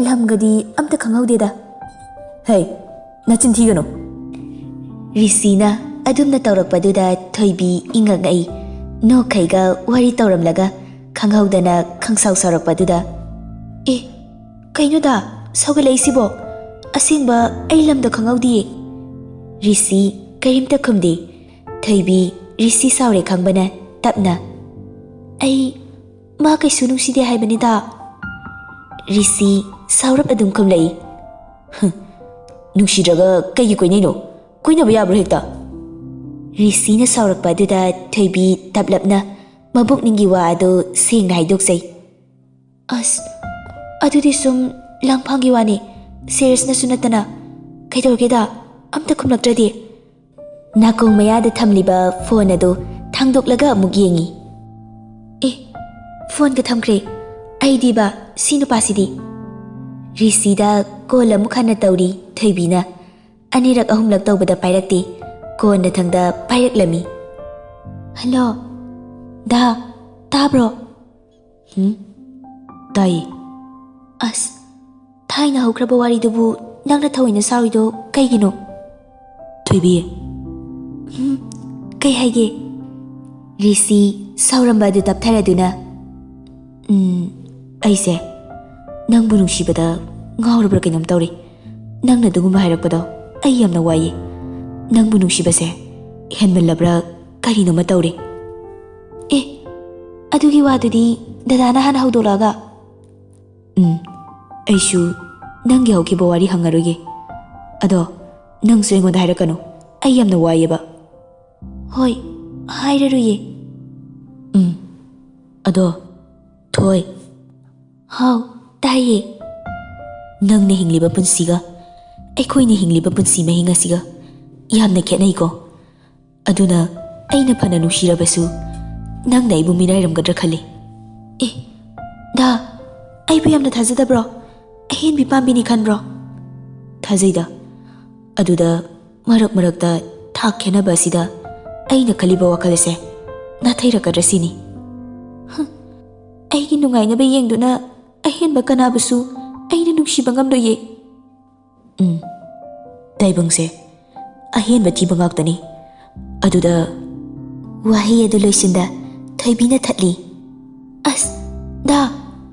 ꯂꯝꯒꯗꯤ ꯑꯝꯇ ꯈꯪꯍꯧꯗꯦꯗ. ꯍꯩ, ꯅꯆꯤꯟ ꯊꯤꯒꯅꯨ. ꯔꯤꯁꯤꯅ ꯑꯗꯨꯝꯅ ꯇꯧꯔꯛꯄꯗꯨꯗ ꯊꯣꯏꯕꯤ ꯏꯉꯛꯉꯛꯏ. ꯅꯣꯛꯈꯩꯒ ꯋꯥꯔꯤ ꯇꯧꯔꯝꯂꯒ ꯈꯪꯍꯧꯗꯅ ꯈꯪꯁꯥꯎ ꯁꯥꯎꯔꯛꯄꯗꯨꯗ, ꯑꯦ, ꯀꯩꯅꯣꯗ ꯁꯧꯒꯠꯂꯛꯏꯁꯤꯕꯣ? ꯑꯁꯦꯡꯕ ꯑꯩ ꯂꯝꯗꯣ ꯈꯪꯍꯧꯗꯤꯌꯦ. ꯔꯤꯁꯤ ꯀꯔꯤꯝꯇ ꯈꯨꯝꯗꯦ. ꯊꯣꯏꯕꯤ ꯔꯤꯁꯤ ꯁꯥꯎꯔꯦ ꯈꯪꯕꯅ ꯇꯞꯅ, ꯑꯩ ꯃꯥ ꯀꯩꯁꯨ ꯅꯨꯡꯁꯤꯗꯦ ꯍꯥꯏꯕꯅꯤꯗ. ꯔꯤꯁꯤ ꯁꯥꯎꯔꯞ ꯑꯗꯨꯝ ꯈꯨꯝꯂꯛꯏ. ꯅꯨꯡꯁꯤꯗ꯭ꯔꯒ ꯀꯩꯒꯤ ꯀꯣꯏꯅꯩꯅꯣ? ꯀꯣꯏꯅꯕ ꯌꯥꯕ꯭ꯔꯣ ꯍꯦꯛꯇ? ꯔꯤꯁꯤꯅ ꯁꯥꯎꯔꯛꯄ ꯑꯗꯨꯗ ꯊꯣꯏꯕꯤ ꯇꯞꯂꯞꯅ ꯃꯕꯨꯛꯅꯤꯡꯒꯤ ꯋꯥ ꯑꯗꯨ ꯁꯦꯡꯅ ꯍꯥꯏꯗꯣꯛꯆꯩ. ꯑꯁ, ꯑꯗꯨꯗꯤ ꯁꯨꯝ ꯂꯥꯡꯐꯥꯡꯒꯤ ꯋꯥꯅꯤ, ꯁꯦꯔꯤꯌꯁꯅꯁꯨ ꯅꯠꯇꯅ. ꯀꯩꯗꯧꯔꯒꯦꯗ ꯑꯝꯇ ꯈꯨꯝꯂꯛꯇ꯭ꯔꯗꯤ? ꯅꯥꯀꯣꯡ ꯃꯌꯥꯗ ꯊꯝꯂꯤꯕ ꯐꯣꯟ ꯑꯗꯨ ꯊꯥꯡꯗꯣꯛꯂꯒ ꯑꯃꯨꯛ ꯌꯦꯡꯉꯤ. ꯑꯦ, ꯐꯣꯟꯒ ꯊꯝꯈ꯭ꯔꯦ. ꯑꯩꯗꯤꯕ ꯁꯤ ꯅꯨꯄꯥꯁꯤꯗꯤ. ꯔꯤꯁꯤꯗ ꯀꯣꯜ ꯑꯃꯨꯛ ꯍꯟꯅ ꯇꯧꯔꯤ ꯊꯣꯏꯕꯤꯅ. ꯑꯅꯤꯔꯛ ꯑꯍꯨꯝꯂꯛ ꯇꯧꯕꯗ ꯄꯥꯏꯔꯛꯇꯦ. ꯀꯣꯟꯅꯊꯪꯗ ꯄꯥꯏꯔꯛꯂꯝꯃꯤ. ꯍꯜꯂꯣ, ꯗꯥ, ꯇꯥꯕ꯭ꯔꯣ? ꯇꯥꯏꯌꯦ. ꯑꯁ, ꯊꯥꯏꯅ ꯍꯧꯈ꯭ꯔꯕ ꯋꯥꯔꯤꯗꯨꯕꯨ ꯅꯪꯅ ꯊꯑꯣꯏꯅ ꯁꯥꯎꯔꯤꯗꯣ ꯀꯩꯒꯤꯅꯣ? ꯊꯣꯏꯕꯤ. ꯀꯩ ꯍꯥꯏꯒꯦ? ꯔꯤꯁꯤ ꯁꯥꯎꯔꯝꯕ ꯑꯗꯨ ꯇꯞꯊꯔꯗꯨꯅ, ꯑꯩꯁꯦ ꯅꯪꯕꯨ ꯅꯨꯡꯁꯤꯕꯗ ꯉꯥꯎꯔꯕ꯭ꯔꯥ ꯀꯩꯅꯣꯝ ꯇꯧꯔꯤ. ꯅꯪꯅ ꯑꯗꯨꯒꯨꯝꯕ ꯍꯥꯏꯔꯛꯄꯗꯣ ꯑꯩ ꯌꯥꯝꯅ ꯋꯥꯏꯌꯦ. ꯅꯪꯕꯨ ꯅꯨꯡꯁꯤꯕꯁꯦ ꯍꯦꯟꯃꯜꯂꯕ꯭ꯔꯥ ꯀꯔꯤꯅꯣꯃ ꯇꯧꯔꯤ. ꯑꯦ, ꯑꯗꯨꯒꯤ ꯋꯥꯗꯨꯗꯤ ꯗꯗꯥꯅ ꯍꯥꯟꯅ ꯍꯧꯗꯣꯛꯂꯛꯑꯒ. ꯑꯩꯁꯨ ꯅꯪꯒꯤ ꯍꯧꯈꯤꯕ ꯋꯥꯔꯤ ꯍꯪꯉꯔꯣꯏꯒꯦ. ꯑꯗꯣ ꯅꯪꯁꯨ ꯑꯩꯉꯣꯟꯗ ꯍꯥꯏꯔꯛꯀꯅꯨ. ꯑꯩ ꯌꯥꯝꯅ ꯋꯥꯏꯌꯦꯕ. ꯍꯣꯏ, ꯍꯥꯏꯔꯔꯣꯏꯌꯦ. ꯑꯗꯣ ꯊꯣꯏ. ꯍꯥꯎ, ꯇꯥꯏꯌꯦ. ꯅꯪꯅ ꯍꯤꯡꯂꯤꯕ ꯄꯨꯟꯁꯤꯒ ꯑꯩꯈꯣꯏꯅ ꯍꯤꯡꯂꯤꯕ ꯄꯨꯟꯁꯤ ꯃꯍꯤꯡ ꯑꯁꯤꯒ ꯌꯥꯝꯅ ꯈꯦꯠꯅꯩꯀꯣ. ꯑꯗꯨꯅ ꯑꯩꯅ ꯐꯅ ꯅꯨꯡꯁꯤꯔꯕꯁꯨ ꯅꯪꯅ ꯑꯩꯕꯨ ꯃꯤꯔꯥꯏꯔꯝꯒꯗ꯭ꯔꯥ ꯈꯜꯂꯤ. ꯑꯦ, ꯗꯥ, ꯑꯩꯕꯨ ꯌꯥꯝꯅ ꯊꯥꯖꯗꯕ꯭ꯔꯣ? ꯑꯍꯦꯟꯕꯤ ꯄꯥꯝꯕꯤꯅꯤ ꯈꯟꯕ꯭ꯔꯣ? ꯊꯥꯖꯩꯗ. ꯑꯗꯨꯗ ꯃꯔꯛ ꯃꯔꯛꯇ ꯊꯥꯛ ꯈꯦꯠꯅꯕ ꯑꯁꯤꯗ ꯑꯩꯅ ꯈꯜꯂꯤꯕ ꯋꯥꯈꯜ ꯑꯁꯦ ꯅꯥꯊꯩꯔꯛꯀꯗ꯭ꯔꯥ ꯁꯤꯅꯤ. ꯑꯩꯒꯤ ꯅꯨꯡꯉꯥꯏꯅꯕ ꯌꯦꯡꯗꯨꯅ ꯑꯍꯦꯟꯕ ꯀꯅꯥꯕꯨꯁꯨ ꯑꯩꯅ ꯅꯨꯡꯁꯤꯕ ꯉꯝꯂꯣꯏꯌꯦ. ꯇꯥꯏꯕꯪꯁꯦ ꯑꯍꯦꯟꯕ ꯊꯤꯕ ꯉꯥꯛꯇꯅꯤ. ꯑꯗꯨꯗ ꯋꯥꯍꯩ ꯑꯗꯨ ꯂꯣꯏꯁꯤꯟꯗ ꯊꯣꯏꯕꯤꯅ ꯊꯠꯂꯤ. ꯑꯁ, ꯗꯥ,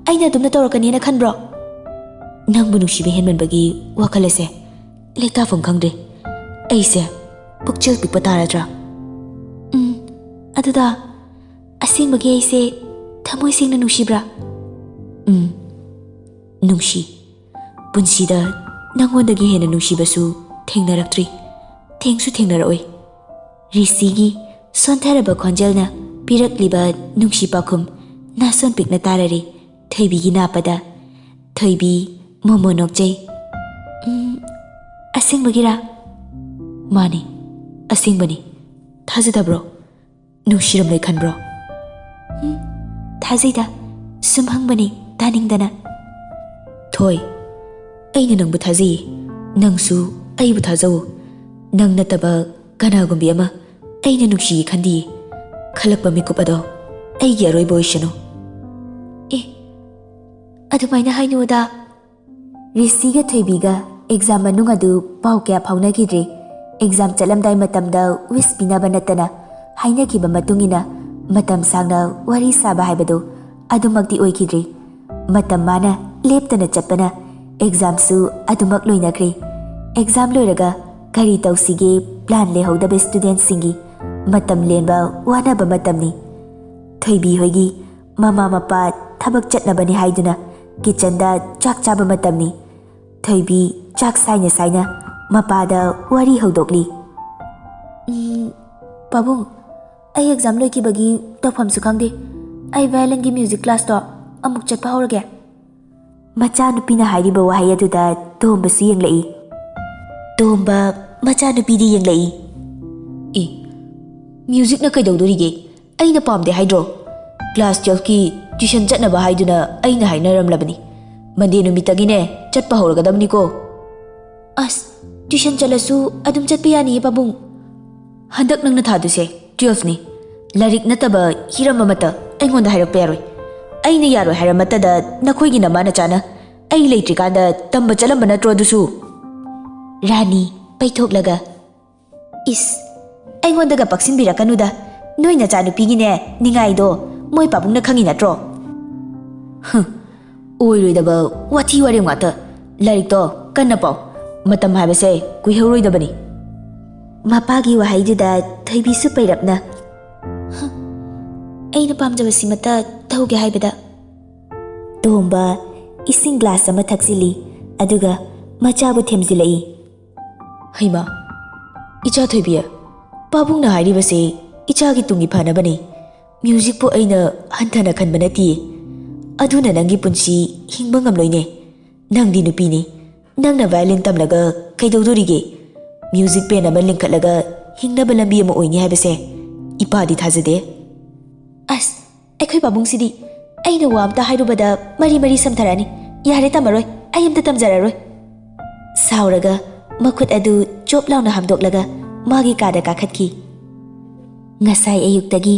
ꯑꯩꯅ ꯑꯗꯨꯝꯅ ꯇꯧꯔꯛꯀꯅꯤꯅ ꯈꯟꯕ꯭ꯔꯣ? ꯅꯪꯕꯨ ꯅꯨꯡꯁꯤꯕ ꯍꯦꯟꯃꯟꯕꯒꯤ ꯋꯥꯈꯜ ꯑꯁꯦ ꯂꯩꯇꯥꯐꯝ ꯈꯪꯗ꯭ꯔꯦ. ꯑꯩꯁꯦ ꯄꯨꯛꯆꯦꯜ ꯄꯤꯛꯄ ꯇꯥꯔꯗ꯭ꯔꯥ? ꯑꯗꯨꯗ ꯑꯁꯦꯡꯕꯒꯤ ꯑꯩꯁꯦ ꯊꯃꯣꯏ ꯁꯦꯡꯅ ꯅꯨꯡꯁꯤꯕ꯭ꯔꯥ? ꯅꯨꯡꯁꯤ. ꯄꯨꯟꯁꯤꯗ ꯅꯪꯉꯣꯟꯗꯒꯤ ꯍꯦꯟꯅ ꯅꯨꯡꯁꯤꯕꯁꯨ ꯊꯦꯡꯅꯔꯛꯇ꯭ꯔꯤ. ꯊꯦꯡꯁꯨ ꯊꯦꯡꯅꯔꯛꯑꯣꯏ. ꯔꯤꯁꯤꯒꯤ ꯁꯣꯟꯊꯔꯕ ꯈꯣꯟꯖꯦꯜꯅ ꯄꯤꯔꯛꯂꯤꯕ ꯅꯨꯡꯁꯤ ꯄꯥꯎꯈꯨꯝ ꯅꯥꯁꯣꯟ ꯄꯤꯛꯅ ꯇꯥꯔꯔꯤ ꯊꯣꯏꯕꯤꯒꯤ ꯅꯥꯞꯄꯗ. ꯊꯣꯏꯕꯤ ꯃꯣꯃꯣ ꯅꯣꯛꯆꯩ. ꯑꯁꯦꯡꯕꯒꯤꯔꯥ? ꯃꯥꯅꯤ, ꯑꯁꯦꯡꯕꯅꯤ. ꯊꯥꯖꯗꯕ꯭ꯔꯣ? ꯅꯨꯡꯁꯤꯔꯝꯂꯣꯏ ꯈꯟꯕ꯭ꯔꯣ? ꯊꯥꯖꯩꯗ. ꯁꯨꯝ ꯍꯪꯕꯅꯤ ꯇꯥꯅꯤꯡꯗꯅ. ꯊꯣꯏ, ꯑꯩꯅ ꯅꯪꯕꯨ ꯊꯥꯖꯩꯌꯦ. ꯅꯪꯁꯨ ꯑꯩꯕꯨ ꯊꯥꯖꯧ. ꯅꯪ ꯅꯠꯇꯕ ꯀꯅꯥꯒꯨꯝꯕꯤ ꯑꯃ ꯑꯩꯅ ꯅꯨꯡꯁꯤꯌꯦ ꯈꯟꯗꯤꯌꯦ. ꯈꯜꯂꯛꯄ ꯃꯤꯀꯨꯞ ꯑꯗꯣ ꯑꯩꯒꯤ ꯑꯔꯣꯏꯕ ꯑꯣꯏꯁꯅꯨ. ꯑꯗꯨꯃꯥꯏꯅ ꯍꯥꯏꯅꯨꯗ. ꯔꯤꯁꯤꯒ ꯊꯣꯏꯕꯤꯒ ꯑꯦꯛꯖꯥꯝ ꯃꯅꯨꯡ ꯑꯗꯨ ꯄꯥꯎ ꯀꯌా ꯐꯥꯎꯅꯈꯤꯗ꯭ꯔꯤ. ꯑꯦꯛꯖꯥꯝ ꯆꯠꯂꯝꯗꯥꯏ ꯃꯇꯝꯗ ꯋꯤꯁ ꯄꯤꯅꯕ ꯅꯠꯇꯅ ꯍꯥꯏꯅꯈꯤꯕ ꯃꯇꯨꯡꯏꯟꯅ ꯃꯇꯝ ꯁꯥꯡꯅ ꯋꯥꯔꯤ ꯁꯥꯕ ꯍꯥꯏꯕꯗꯨ ꯑꯗꯨꯃꯛꯇꯤ ꯑꯣꯏꯈꯤꯗ꯭ꯔꯤ. ꯃꯇꯝ ꯃꯥꯅ ꯂꯦꯞꯇꯅ ꯆꯠꯄꯅ ꯑꯦꯛꯖꯥꯝꯁꯨ ꯑꯗꯨꯃꯛ ꯂꯣꯏꯅꯈ꯭ꯔꯤ. ꯑꯦꯛꯖꯥꯝ ꯂꯣꯏꯔꯒ ꯀꯔꯤ ꯇꯧꯁꯤꯒꯦ ꯄ꯭ꯂꯥꯟ ꯂꯩꯍꯧꯗꯕ ꯁ꯭ꯇꯨꯗꯦꯟꯠꯁꯤꯡꯒꯤ ꯃꯇꯝ ꯂꯦꯟꯕ ꯋꯥꯅꯕ ꯃꯇꯝꯅꯤ. ꯊꯣꯏꯕꯤ ꯍꯣꯏꯒꯤ ꯃꯃꯥ ꯃꯄꯥ ꯊꯕꯛ ꯆꯠꯅꯕꯅꯤ ꯍꯥꯏꯗꯨꯅ ꯀꯤꯆꯟꯗ ꯆꯥꯛ ꯆꯥꯕ ꯃꯇꯝꯅꯤ. ꯊꯣꯏꯕꯤ ꯆꯥꯛ ꯁꯥꯏꯅ ꯁꯥꯏꯅ ꯃꯄꯥꯗ ꯋꯥꯔꯤ ꯍꯧꯗꯣꯛꯂꯤ. ꯄꯥꯕꯨꯡ, ꯑꯩ ꯑꯦꯛꯖꯥꯝ ꯂꯣꯏꯈꯤꯕꯒꯤ ꯇꯧꯐꯝꯁꯨ ꯈꯪꯗꯦ. ꯑꯩ ꯚꯥꯏꯂꯤꯟꯒꯤ ꯃ꯭ꯌꯨꯖꯤꯛ ꯀ꯭ꯂꯥꯁꯇꯣ ꯑꯃꯨꯛ ꯆꯠꯄ ꯍꯧꯔꯒꯦ. ꯃꯆꯥꯅꯨꯄꯤꯅ ꯍꯥꯏꯔꯤꯕ ꯋꯥꯍꯩ ꯑꯗꯨꯗ ꯇꯣꯝꯕꯁꯨ ꯌꯦꯡꯂꯛꯏ. ꯇꯣꯝꯕ ꯃꯆꯥꯅꯨꯄꯤꯗ ꯌꯦꯡꯂꯛꯏ. ꯃ꯭ꯌꯨꯖꯤꯛꯅ ꯀꯩꯗꯧꯗꯣꯔꯤꯒꯦ? ꯑꯩꯅ ꯄꯥꯝꯗꯦ ꯍꯥꯏꯗ꯭ꯔꯣ? ꯀ꯭ꯂꯥꯁ 12ꯀꯤ ꯇ꯭ꯌꯨꯁꯟ ꯆꯠꯅꯕ ꯍꯥꯏꯗꯨꯅ ꯑꯩꯅ ꯍꯥꯏꯅꯔꯝꯂꯕꯅꯤ. ꯃꯟꯗꯦ ꯅꯨꯃꯤꯠꯇꯒꯤꯅꯦ ꯆꯠꯄ ꯍꯧꯔꯒꯗꯕꯅꯤꯀꯣ. ꯇ꯭ꯌꯨꯁꯟ ꯆꯠꯂꯁꯨ ꯑꯗꯨꯝ ꯆꯠꯄ ꯌꯥꯅꯤꯌꯦ ꯄꯥꯕꯨꯡ. ꯍꯟꯗꯛ ꯅꯪꯅ ꯊꯥꯗꯣꯏꯁꯦ 12ꯅꯤ. ꯂꯥꯏꯔꯤꯛ ꯅꯠꯇꯕ ꯍꯤꯔꯝ ꯑꯃꯠꯇ ꯑꯩꯉꯣꯟꯗ ꯍꯥꯏꯔꯛꯄ ꯌꯥꯔꯣꯏ. ꯑꯩꯅ ꯌꯥꯔꯣꯏ ꯍꯥꯏꯔꯃꯠꯇꯗ ꯅꯈꯣꯏꯒꯤ ꯅꯃꯥ ꯅꯆꯥꯅ ꯑꯩ ꯂꯩꯇ꯭ꯔꯤꯀꯥꯟꯗ ꯇꯝꯕ ꯆꯠꯂꯝꯕ ꯅꯠꯇ꯭ꯔꯣ ꯑꯗꯨꯁꯨ? ꯔꯥꯅꯤ ꯄꯩꯊꯣꯛꯂꯒ. ꯑꯩꯉꯣꯟꯗꯒ ꯄꯛꯁꯤꯟꯕꯤꯔꯛꯀꯅꯨꯗ. ꯅꯣꯏ ꯅꯆꯥꯅꯨꯄꯤꯒꯤꯅꯦ ꯅꯤꯡꯉꯥꯏꯗꯣ ꯃꯣꯏ ꯄꯥꯕꯨꯡꯅ ꯈꯪꯉꯤ ꯅꯠꯇ꯭ꯔꯣ? ꯑꯣꯏꯔꯣꯏꯗꯕ ꯋꯥꯊꯤ ꯋꯥꯔꯦꯝ ꯉꯥꯛꯇ. ꯂꯥꯏꯔꯤꯛꯇꯣ ꯀꯟꯅ ꯄꯥꯎ. ꯃꯇꯝ ꯍꯥꯏꯕꯁꯦ ꯀꯨꯏꯍꯧꯔꯣꯏꯗꯕꯅꯤ. ꯃꯄꯥꯒꯤ ꯋꯥꯍꯩꯗꯨꯗ ꯊꯣꯏꯕꯤꯁꯨ ꯄꯩꯔꯞꯅ ꯑꯩꯅ ꯄꯥꯝꯖꯕꯁꯤꯃꯠꯇ ꯇꯧꯒꯦ ꯍꯥꯏꯕꯗ. ꯇꯣꯝꯕ ꯏꯁꯤꯡ ꯒ꯭ꯂꯥꯁ ꯑꯃ ꯊꯛꯆꯤꯜꯂꯤ. ꯑꯗꯨꯒ ꯃꯆꯥꯕꯨ ꯊꯦꯝꯖꯤꯜꯂꯛꯏ. ꯍꯩꯃꯥ, ꯏꯆꯥ ꯊꯣꯏꯕꯤ, ꯄꯥꯕꯨꯡꯅ ꯍꯥꯏꯔꯤꯕꯁꯦ ꯏꯆꯥꯒꯤ ꯇꯨꯡꯒꯤ ꯐꯅꯕꯅꯤ. ꯃ꯭ꯌꯨꯖꯤꯛꯄꯨ ꯑꯩꯅ ꯍꯟꯊꯅ ꯈꯟꯕ ꯅꯠꯇꯤꯌꯦ. ꯑꯗꯨꯅ ꯅꯪꯒꯤ ꯄꯨꯟꯁꯤ ꯍꯤꯡꯕ ꯉꯝꯂꯣꯏꯅꯦ. ꯅꯪꯗꯤ ꯅꯨꯄꯤꯅꯤ. ꯅꯪꯅ ꯚꯥꯏꯂꯤꯟ ꯇꯝꯂꯒ ꯀꯩꯗꯧꯗꯣꯔꯤꯒꯦ? ꯃ꯭ꯌꯨꯖꯤꯛ ꯕꯦꯟ ꯑꯃ ꯂꯤꯡꯈꯠꯂꯒ ꯍꯤꯡꯅꯕ ꯂꯝꯕꯤ ꯑꯃ ꯑꯣꯏꯅꯤ ꯍꯥꯏꯕꯁꯦ ꯏꯄꯥꯗꯤ ꯊꯥꯖꯗꯦ. ꯑꯩꯈꯣꯏ ꯄꯥꯕꯨꯡꯁꯤꯗꯤ ꯑꯩꯅ ꯋꯥ ꯑꯝꯇ ꯍꯥꯏꯔꯨꯕꯗ ꯃꯔꯤ ꯃꯔꯤ ꯁꯝꯊꯔꯛꯑꯅꯤ. ꯌꯥꯔꯦ, ꯇꯝꯃꯔꯣꯏ. ꯑꯩ ꯑꯝꯇ ꯇꯝꯖꯔꯔꯣꯏ. ꯁꯥꯎꯔꯒ ꯃꯈꯨꯠ ꯑꯗꯨ ꯆꯣꯞ ꯂꯥꯎꯅ ꯍꯥꯝꯗꯣꯛꯂꯒ ꯃꯥꯒꯤ ꯀꯥꯗ ꯀꯥꯈꯠꯈꯤ. ꯉꯁꯥꯏ ꯑꯌꯨꯛꯇꯒꯤ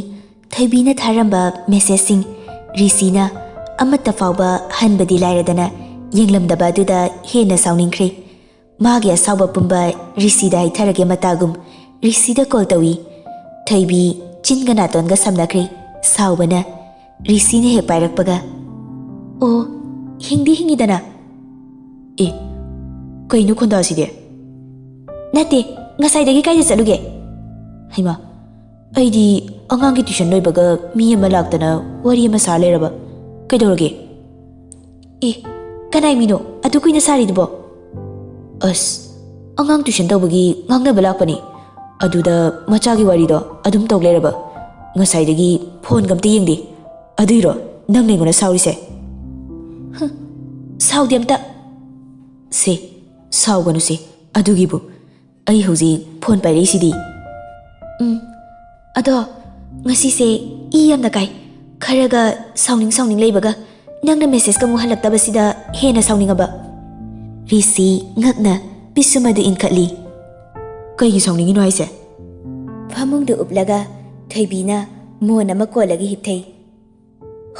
ꯊꯣꯏꯕꯤꯅ ꯊꯥꯔꯝꯕ ꯃꯦꯁꯦꯖꯁꯤꯡ ꯔꯤꯁꯤꯅ ꯑꯃꯠꯇ ꯐꯥꯎꯕ ꯍꯟꯕꯗꯤ ꯂꯥꯏꯔꯗꯅ ꯌꯦꯡꯂꯝꯗꯕ ꯑꯗꯨꯗ ꯍꯦꯟꯅ ꯁꯥꯎꯅꯤꯡꯈ꯭ꯔꯦ. ꯃꯥꯒꯤ ꯑꯁꯥꯎꯕ ꯄꯨꯝꯕ ꯔꯤꯁꯤꯗ ꯍꯩꯊꯔꯒꯦ ꯃꯇꯥꯒꯨꯝ ꯔꯤꯁꯤꯗ ꯀꯣꯜ ꯇꯧꯏ. ꯊꯣꯏꯕꯤ ꯆꯤꯟꯒ ꯅꯥꯇꯣꯟꯒ ꯁꯝꯅꯈ꯭ꯔꯦ. ꯁꯥꯎꯕꯅ ꯔꯤꯁꯤꯅ ꯍꯦꯛ ꯄꯥꯏꯔꯛꯄꯒ, ꯍꯤꯡꯗꯤ ꯍꯤꯡꯉꯤꯗꯅ. ꯀꯩꯅꯣ ꯈꯣꯟꯗꯥꯁꯤꯗꯤ? ꯅꯠꯇꯦ, ꯉꯁꯥꯏꯗꯒꯤ ꯀꯥꯏꯗ ꯆꯠꯂꯨꯒꯦ? ꯍꯩꯃꯥ, ꯑꯩꯗꯤ ꯑꯉꯥꯡꯒꯤ ꯇ꯭ꯌꯨꯁꯟ ꯂꯣꯏꯕꯒ ꯃꯤ ꯑꯃ ꯂꯥꯛꯇꯅ ꯋꯥꯔꯤ ꯑꯃ ꯁꯥ ꯂꯩꯔꯕ. ꯀꯩꯗꯧꯔꯒꯦ? ꯀꯅꯥꯏ ꯃꯤꯅꯣ ꯑꯗꯨ ꯀꯨꯏꯅ ꯁꯥꯔꯤꯗꯨꯕꯣ? ꯑꯉꯥꯡ ꯇ꯭ꯌꯨꯁꯟ ꯇꯧꯕꯒꯤ ꯉꯥꯡꯅꯕ ꯂꯥꯛꯄꯅꯤ. ꯑꯗꯨꯗ ꯃꯆꯥꯒꯤ ꯋꯥꯔꯤꯗꯣ ꯑꯗꯨꯝ ꯇꯧ ꯂꯩꯔꯕ. ꯉꯁꯥꯏꯗꯒꯤ ꯐꯣꯟꯒ ꯑꯝꯇ ꯌꯦꯡꯗꯦ. ꯑꯗꯨꯏꯔꯣ ꯅꯪꯅ ꯑꯩꯉꯣꯟꯗ ꯁꯥꯎꯔꯤꯁꯦ? ꯁꯥꯎꯗꯦ ꯑꯝꯇ. ꯁꯥꯎꯒꯅꯨꯁꯦ. ꯑꯗꯨꯒꯤꯕꯨ ꯑꯩ ꯍꯧꯖꯤꯛ ꯐꯣꯟ ꯄꯥꯏꯔꯛꯏꯁꯤꯗꯤ. ꯑꯗꯣ ꯉꯁꯤꯁꯦ ꯏ ꯌꯥꯝꯅ ꯀꯥꯏ. ꯈꯔꯒ ꯁꯥꯎꯅꯤꯡ ꯂꯩꯕꯒ ꯅꯪꯅ ꯃꯦꯁꯦꯖꯀ ꯑꯃꯨꯛ ꯍꯜꯂꯛꯇꯕꯁꯤꯗ ꯍꯦꯟꯅ ꯁꯥꯎꯅꯤꯡꯉꯕ. ꯔꯤꯁꯤ ꯉꯛꯅ ꯄꯤꯁꯨꯝ ꯑꯗꯨ ꯏꯟꯈꯠꯂꯤ. ꯀꯩꯒꯤ ꯁꯥꯎꯅꯤꯡꯉꯤꯅꯣ ꯍꯥꯏꯁꯦ? ꯐꯃꯨꯡꯗ ꯎꯞꯂꯒ ꯊꯣꯏꯕꯤꯅ ꯃꯣꯟ ꯑꯃ ꯀꯣꯜꯂꯒ ꯍꯤꯞꯊꯩ.